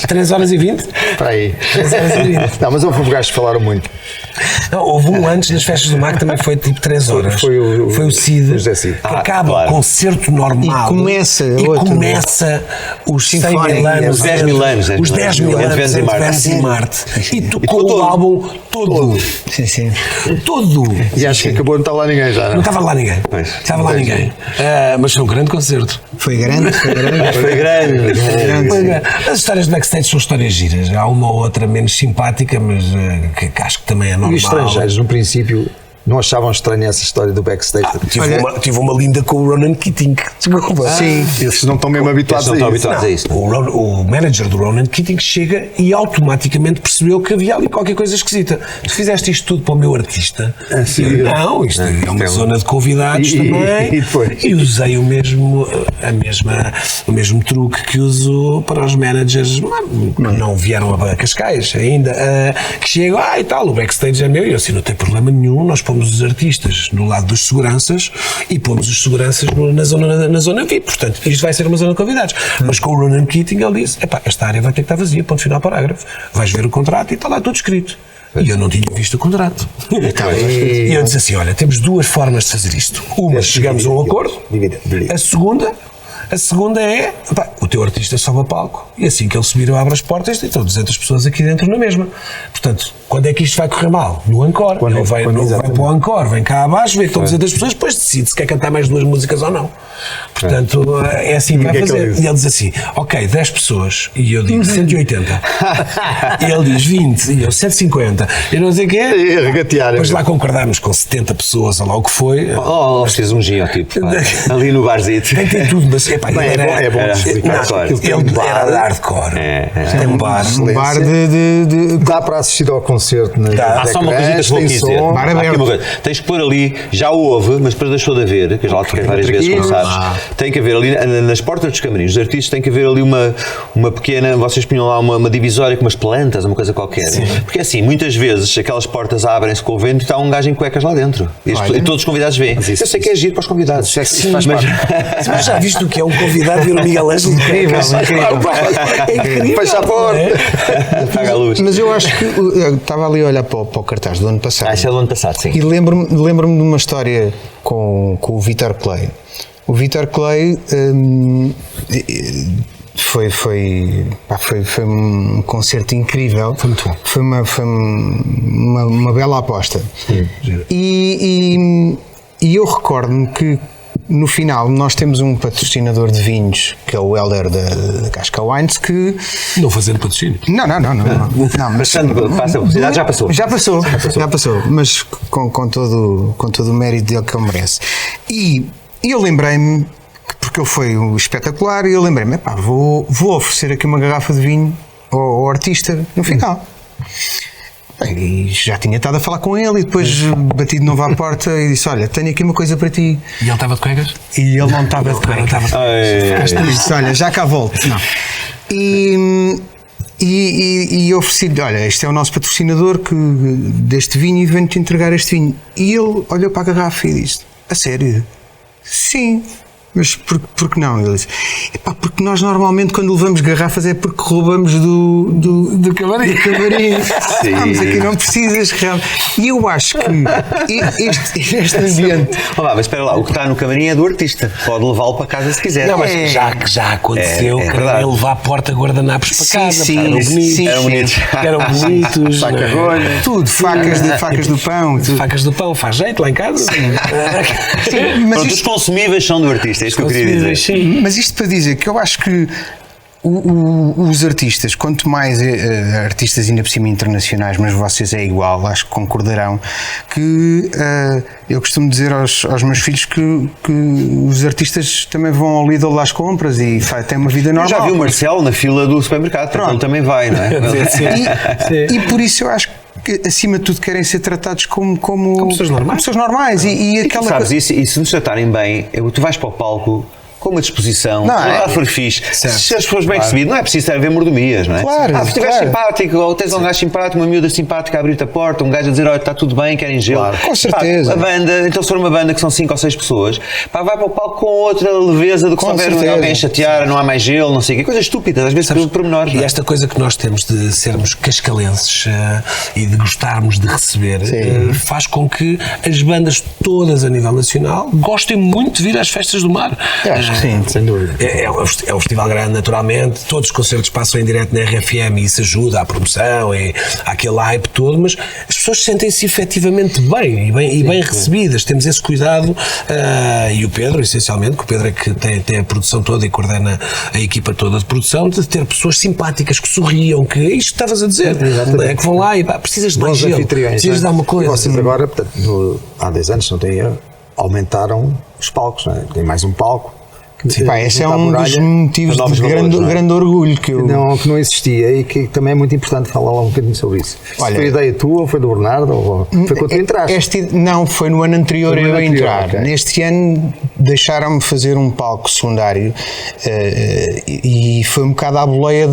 3 horas e 20? Para aí. 3 horas e 20. Não, mas houve gajos que falaram muito. Não, houve um antes nas festas do MAC que também foi tipo 3 horas. Foi o Cid. José Cid. Que acaba o concerto normal. E começa os 100 mil anos. Os 10 mil anos. Os 10 mil anos de Vênus e Marte. E tocou o álbum todo. Sim. Todo. E acho que acabou, não estava lá ninguém já, não estava lá ninguém. Estava lá ninguém. Mas foi um grande concerto. Foi grande. As histórias de backstage são histórias giras. Há uma ou outra menos simpática, mas que acho que também é normal. E os estrangeiros, no princípio, não achavam estranha essa história do backstage? Tive uma linda com o Ronan Keating. Desculpa. Sim, esses não estão mesmo habituados a isso. O manager do Ronan Keating chega e automaticamente percebeu que havia ali qualquer coisa esquisita. Tu fizeste isto tudo para o meu artista? Não, isto é uma zona de convidados também. E usei o mesmo truque que uso para os managers. Não vieram a Cascais ainda. Que chegam, e tal, o backstage é meu. E eu assim, não tem problema nenhum, nós pomos os artistas no lado dos seguranças e pomos os seguranças na zona VIP. Portanto, isto vai ser uma zona de convidados. Mas com o Ronan Keating ele disse, esta área vai ter que estar vazia, ponto final, parágrafo. Vais ver o contrato e está lá tudo escrito. E eu não tinha visto o contrato. E eu disse assim, olha, temos 2 formas de fazer isto. Uma, chegamos a um acordo. A segunda é, o teu artista sobe a palco e assim que ele subir eu abro as portas e estão 200 pessoas aqui dentro na mesma. Portanto, quando é que isto vai correr mal? No encore. Ele vai para o encore, vem cá abaixo, vê que estão 200 pessoas, depois decide se quer cantar mais 2 músicas ou não. Portanto, é assim que vai fazer. E ele diz assim, ok, 10 pessoas, e eu digo 180. E ele diz 20, e eu 150. Eu não sei o quê. E regatear. Depois lá concordámos com 70 pessoas, ou lá o que foi. Fez um gin, tipo, ali no barzito. Tem tudo, mas é bom explicar. Ele era de hardcore. Tem um bar. Um bar de... Dá para assistir ao concerto. Há só uma coisa que vou dizer. Tens que pôr ali, já houve, mas depois deixou de haver, que eu já lá toquei várias vezes, como sabes. Tem que haver ali, nas portas dos camarins, os artistas têm que haver ali uma pequena, vocês punham lá uma divisória com umas plantas, uma coisa qualquer. Sim. Porque assim, muitas vezes aquelas portas abrem-se com o vento e está um gajo em cuecas lá dentro. E todos os convidados veem. Eu sei que é giro para os convidados. Mas já viste o que é um convidado ver o Miguel Ângelo? Incrível. É incrível. Fecha a porta. Apaga a luz. Mas eu acho que eu estava ali a olhar para o cartaz do ano passado. Isso é do ano passado, sim. E lembro-me de uma história com o Vitor Clay. O Vitor Clay foi um concerto incrível. Foi muito bom. Foi uma bela aposta. E eu recordo-me que no final nós temos um patrocinador de vinhos, que é o Helder da Casca Wines, que... Não fazendo patrocínio. Não, mas... Passa a publicidade, já passou. Já passou, mas com todo o mérito dele que ele merece. E eu lembrei-me, porque ele foi espetacular, e eu lembrei-me, vou oferecer aqui uma garrafa de vinho ao artista no final. E já tinha estado a falar com ele e depois bati de novo à porta e disse, olha, tenho aqui uma coisa para ti. E ele estava de cuecas? E ele não estava de cuecas. Disse, olha, já cá volto. Não. E ofereci-lhe, olha, este é o nosso patrocinador deste vinho e venho-te entregar este vinho. E ele olhou para a garrafa e disse, a sério? Sim. Mas por que não? Ele disse, porque nós normalmente quando levamos garrafas é porque roubamos do camarim. Mas aqui não precisas, realmente. E eu acho que este ambiente... Mas espera lá, o que está no camarim é do artista. Pode levá-lo para casa se quiser. Não, mas já aconteceu que ele levar porta guardanapos para casa. Eram bonitos. Tudo, facas do pão. Facas do pão, faz jeito lá em casa. Mas os consumíveis são do artista. É isso que eu queria dizer. Sim. Mas isto para dizer que eu acho que os artistas, quanto mais artistas ainda por cima internacionais, mas vocês é igual, acho que concordarão, que eu costumo dizer aos meus filhos que os artistas também vão ao Lidl às compras e têm uma vida normal. Eu já vi o Marcelo na fila do supermercado, porque ele também vai, não é? E por isso eu acho que acima de tudo querem ser tratados como pessoas normais. E aquela sabes, e se nos tratarem bem, tu vais para o palco com uma disposição, se for fixe, se as pessoas bem recebidas, não é preciso haver mordomias, não é? Claro, se estiveres simpático, ou tens um gajo simpático, uma miúda simpática a abrir-te a porta, um gajo a dizer, olha, está tudo bem, querem gelo. Claro, com certeza. A banda, então se for uma banda que são 5 ou 6 pessoas, vai para o palco com outra leveza do que se houver alguém a chatear, não há mais gelo, não sei o quê, coisas estúpidas, às vezes por pormenores. E esta coisa que nós temos de sermos cascalenses e de gostarmos de receber, faz com que as bandas todas a nível nacional gostem muito de vir às festas do mar. Acho que sim, sem dúvida. É um festival grande, naturalmente, todos os concertos passam em direto na RFM e isso ajuda à promoção e àquele hype todo, mas as pessoas sentem-se efetivamente bem e bem recebidas, temos esse cuidado e o Pedro, essencialmente, que o Pedro é que tem a produção toda e coordena a equipa toda de produção, de ter pessoas simpáticas que sorriam, que é isto que estavas a dizer, que vão lá e precisas de mais gelo, precisas de alguma coisa. E vocês agora, portanto, há 10 anos, não tem erro, aumentaram os palcos, não é? Tem mais um palco. Esse é um dos motivos de grande orgulho que não existia e que também é muito importante falar lá um bocadinho sobre isso. Olha, foi ideia tua ou foi do Bernardo? Ou foi quando tu entraste? Não, foi no ano anterior eu a entrar. Okay. Neste ano deixaram-me fazer um palco secundário e foi um bocado à boleia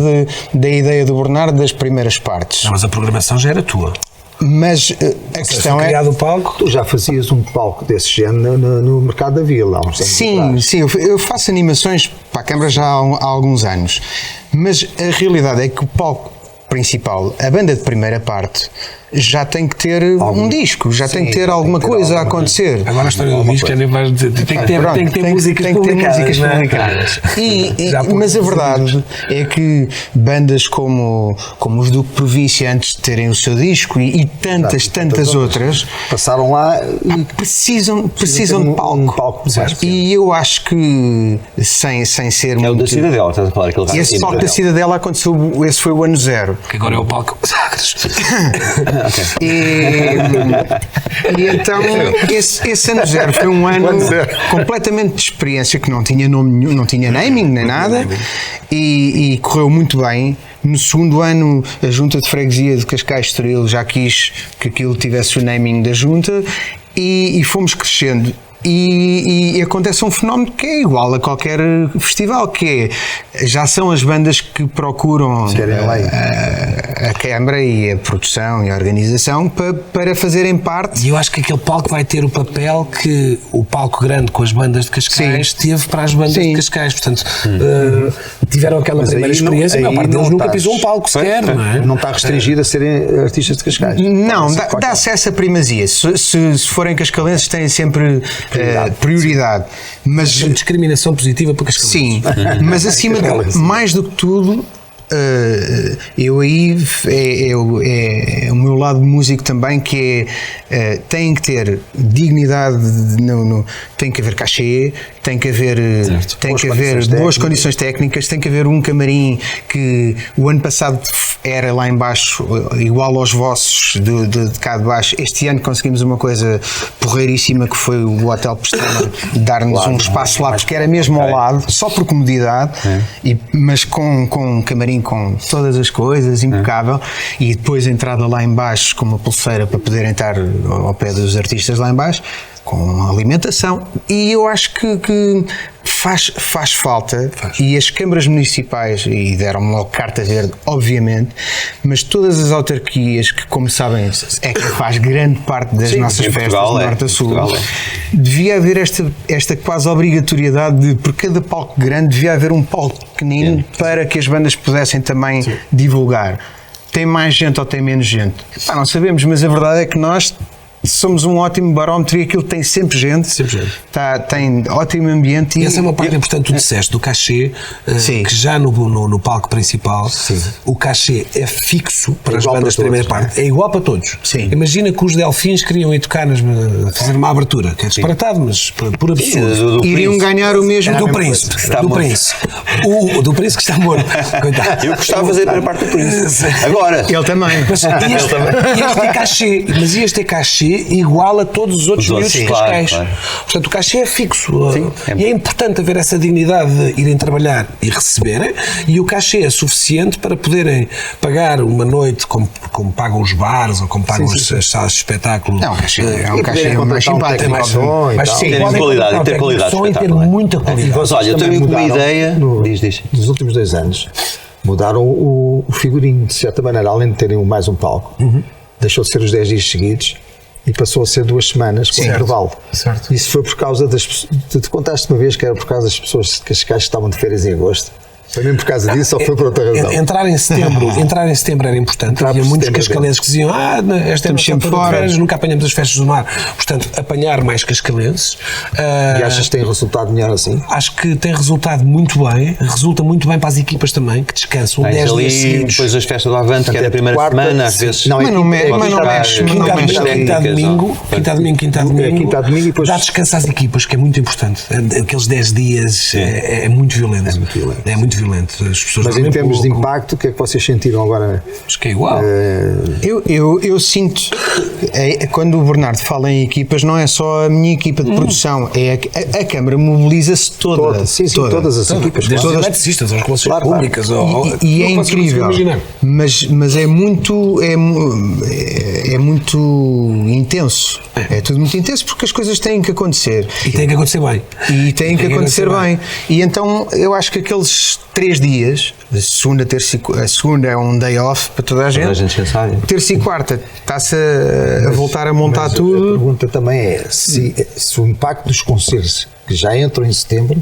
da ideia do Bernardo das primeiras partes. Não, mas a programação já era tua. Mas a questão é... criado o palco, tu já fazias um palco desse género no Mercado da Vila há uns anos atrás. Sim, eu faço animações para a Câmara já há alguns anos, mas a realidade é que o palco principal, a banda de primeira parte, já tem que ter um disco, já tem que ter alguma coisa a acontecer. Agora a história do disco nem vais dizer, tem que ter músicas publicadas. Mas a verdade é que bandas como os Duque Província, antes de terem o seu disco e tantas outras, passaram lá e precisam de palco. E eu acho que sem ser muito... É o da Cidadela, estás a falar aquele raio. Esse palco da Cidadela aconteceu, esse foi o ano 0. Que agora é o palco Sagres. E então esse ano 0 foi um ano completamente de experiência, que não tinha nome nenhum, não tinha naming nem nada, e correu muito bem. No segundo ano, a Junta de Freguesia de Cascais Estoril já quis que aquilo tivesse o naming da Junta, e fomos crescendo. E acontece um fenómeno que é igual a qualquer festival, que é, já são as bandas que procuram a Câmara e a produção e a organização para fazerem parte. E eu acho que aquele palco vai ter o papel que o palco grande com as bandas de Cascais teve para as bandas de Cascais. Portanto, tiveram aquela primeira experiência, a maior parte deles nunca pisou um palco sequer, não é? Não está restringido a serem artistas de Cascais. Não, dá-se essa primazia. Se forem cascalenses, têm sempre prioridade. Mas discriminação positiva para Cascalenses. Sim, mas acima de mais do que tudo, eu aí é o meu lado músico também, que tem que ter dignidade, tem que haver cachê, tem que haver boas condições técnicas, tem que haver um camarim que o ano passado era lá em baixo igual aos vossos de cá de baixo. Este ano conseguimos uma coisa porreiríssima, que foi o Hotel Pestana dar-nos um espaço lá, porque era mesmo ao lado, só por comodidade, mas com um camarim com todas as coisas, impecável, e depois a entrada lá em baixo com uma pulseira para poderem estar ao pé dos artistas lá em baixo, com alimentação. E eu acho que faz falta, e as câmaras municipais, e deram-me logo carta verde, obviamente, mas todas as autarquias, que, como sabem, é que faz grande parte das nossas festas do Norte a Sul, devia haver esta quase obrigatoriedade de, por cada palco grande, devia haver um palco pequenino para que as bandas pudessem também divulgar. Tem mais gente ou tem menos gente? Não sabemos, mas a verdade é que nós somos um ótimo barómetro, e aquilo tem sempre gente. Tem ótimo ambiente. E essa é uma parte importante, tu disseste, do cachê, que já no palco principal, o cachê é fixo para as bandas de primeira parte. É igual para todos. Imagina que os Delfins queriam ir tocar, fazer uma abertura, que é disparatado, mas por absurdo. Iriam ganhar o mesmo do Príncipe. O do Príncipe que está morto. Coitado. Eu gostava de fazer a primeira parte do Príncipe. Agora. Ele também. Mas ias ter cachê igual a todos os outros miúdos de Cascais. Portanto, o cachê é fixo. E é importante haver essa dignidade de irem trabalhar e receberem, e o cachê é suficiente para poderem pagar uma noite como pagam os bares ou como pagam as salas de espetáculo. Não, o cachê é mais simpático. Mas sim, ter qualidade, ter ter muita qualidade. Mas olha, eu tenho uma ideia. Nos últimos 2 anos mudaram o figurino, de certa maneira, além de terem mais um palco, deixou de ser os 10 dias seguidos e passou a ser 2 semanas com intervalo. Isso foi por causa tu contaste uma vez que era por causa das pessoas de Cascais que estavam de férias em agosto. Foi mesmo por causa disso ou foi por outra razão? Entrar em setembro era importante. Havia muitos cascalenses que diziam: estamos sempre fora, nunca apanhamos as festas do mar. Portanto, apanhar mais cascalenses. E achas que tem resultado melhor assim? Acho que tem resultado muito bem. Resulta muito bem para as equipas também, que descansam 10 dias seguidos. Depois das festas do Avante, que é a primeira semana, às vezes. Mas não mexe. Quinta a domingo, e depois dá descanso às equipas, que é muito importante. Aqueles 10 dias é muito violento. É muito violento. As pessoas. Mas em termos de impacto, o que é que vocês sentiram agora? Acho que é igual. Eu sinto, quando o Bernardo fala em equipas, não é só a minha equipa de produção, é a Câmara mobiliza-se toda. Todas as equipas. Desde os eletricistas, às relações públicas. E é incrível. Mas é muito intenso. É tudo muito intenso, porque as coisas têm que acontecer. E têm que acontecer bem. E então eu acho que aqueles 3 dias, a segunda é um day off para toda a gente. Terça e quarta está-se a voltar a montar tudo. A pergunta também é se o impacto dos concertos que já entram em setembro,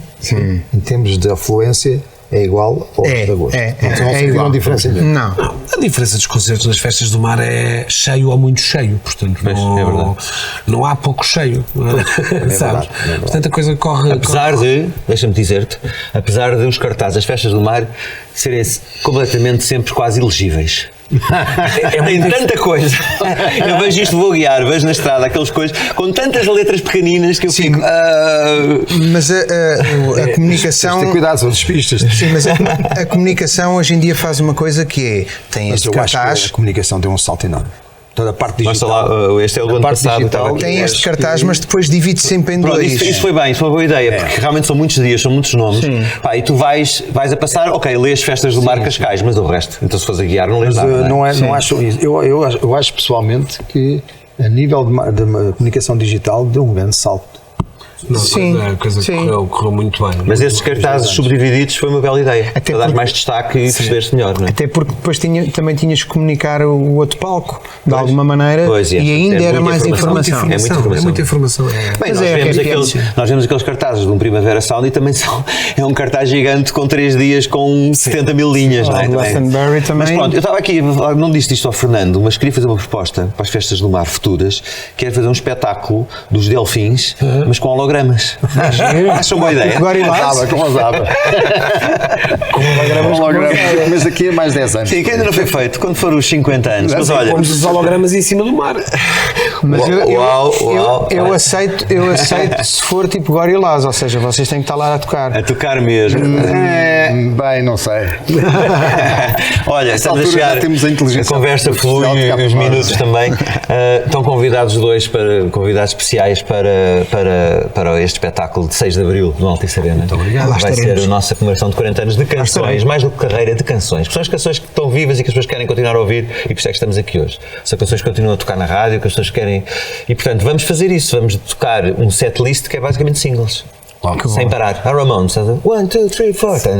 em termos de afluência, é igual ao de agosto. Não sentiram igual. diferença nenhuma. Não. A diferença dos concertos nas festas do mar é cheio ou muito cheio, portanto não há pouco cheio, sabes? Portanto a coisa corre. Apesar de, deixa-me dizer-te, apesar de os cartazes das festas do mar serem completamente sempre quase ilegíveis. Tem tanta coisa. Eu vejo isto, vou guiar, vejo na estrada aquelas coisas com tantas letras pequeninas que eu fico. Mas a comunicação. Tem cuidado, são despistas. Sim, mas a comunicação hoje em dia faz uma coisa que é: tem Mas este eu acho cartaz. que a comunicação tem um salto enorme. Toda a parte Mostra digital. lá, este é o do A ano parte passado. digital estava aqui. Tem este cartaz, mas depois divide sempre em Pronto, dois. isso foi bem, isso foi uma boa ideia, porque realmente são muitos dias, são muitos nomes. Pá, e tu vais a passar, ok, lês Festas do Mar Cascais, mas o resto, então se fores a guiar, não lês Mas nada. não acho isso. Eu acho pessoalmente que a nível de comunicação digital deu um grande salto. Não, Sim, a coisa sim. correu muito bem. Mas esses cartazes subdivididos foi uma bela ideia. Até Para dar porque- mais destaque e perceber-se melhor, não é? Até porque depois também tinhas que comunicar o outro palco de alguma maneira Pois, e ainda era mais informação. É muita informação. É muita informação. Bem, Mas nós, é vemos RFM. nós vemos aqueles cartazes de um Primavera Sound e também é um cartaz gigante com 3 dias com 70 mil linhas, não é? O Glastonbury também. Mas pronto, eu estava aqui, não disse isto ao Fernando, mas queria fazer uma proposta para as festas do mar futuras, que era fazer um espetáculo dos delfins, mas com hologramas. Acham boa ideia? Gorilás? Com as abas. Com hologramas. Mas aqui é mais 10 anos. Sim, que ainda não foi feito, quando for os 50 anos. Mas olha, Pomos os hologramas em cima do mar. Mas Uau. eu aceito se for tipo Gorilás, ou seja, vocês têm que estar lá a tocar. a tocar mesmo. Bem, não sei. Olha, estamos a altura chegar. já temos a inteligência conversa flui artificial de cá e os para fora. minutos também. Estão convidados dois convidados especiais para este espetáculo de 6 de Abril no Altice Arena. Muito obrigado. Lá Vai estaremos. ser a nossa comemoração de 40 anos de canções, mais do que carreira de canções. São as canções que estão vivas e que as pessoas querem continuar a ouvir e por isso é que estamos aqui hoje. São canções que continuam a tocar na rádio, que as pessoas querem. E portanto, vamos fazer isso. Vamos tocar um set list que é basicamente singles. Sem parar. A Ramones, sabe? 1, 2, 3, 4.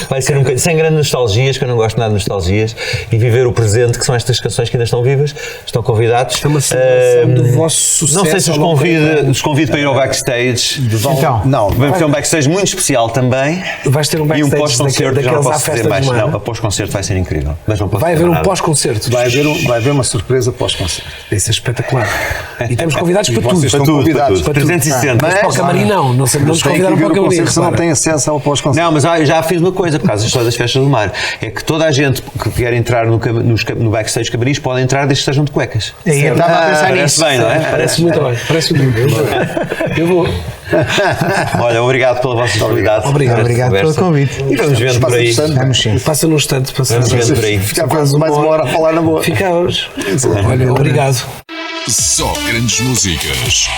Vai ser um bocadinho sem grandes nostalgias, que eu não gosto nada de nostalgias, e viver o presente, que são estas canções que ainda estão vivas. Estão convidados. É uma celebração do vosso sucesso. Não sei se os convido para ir ao backstage. Então, Não, Vamos ter um backstage muito especial também. Vais ter um E um backstage pós-concerto, já não daqueles à posso dizer festa mais. do mar. Não, o pós-concerto vai ser incrível. Mas não posso Vai dizer haver um nada. pós-concerto. vai haver uma surpresa pós-concerto. Isso é espetacular. E temos convidados para tudo. vocês Para estão tudo, convidados. para tudo. 360. Mas para o camarim não nos convidaram para o camarim. Você não tem acesso ao pós-concerto. Não, mas eu já fiz uma coisa por causa da história das festas do mar. É que toda a gente que quer entrar no backstage camarins pode entrar desde que estejam de cuecas. eu estava a pensar Parece nisso. bem, não é? Parece muito bem. Parece muito bem. Eu vou. Olha, obrigado pela vossa disponibilidade. Obrigado Conversa. pelo convite. E vamos vendo por aí. Vamos sim. Passa num instante para Vamos vendo por aí. Ficar mais uma hora a falar na boa. Fica hoje. Olha, obrigado. Só grandes músicas.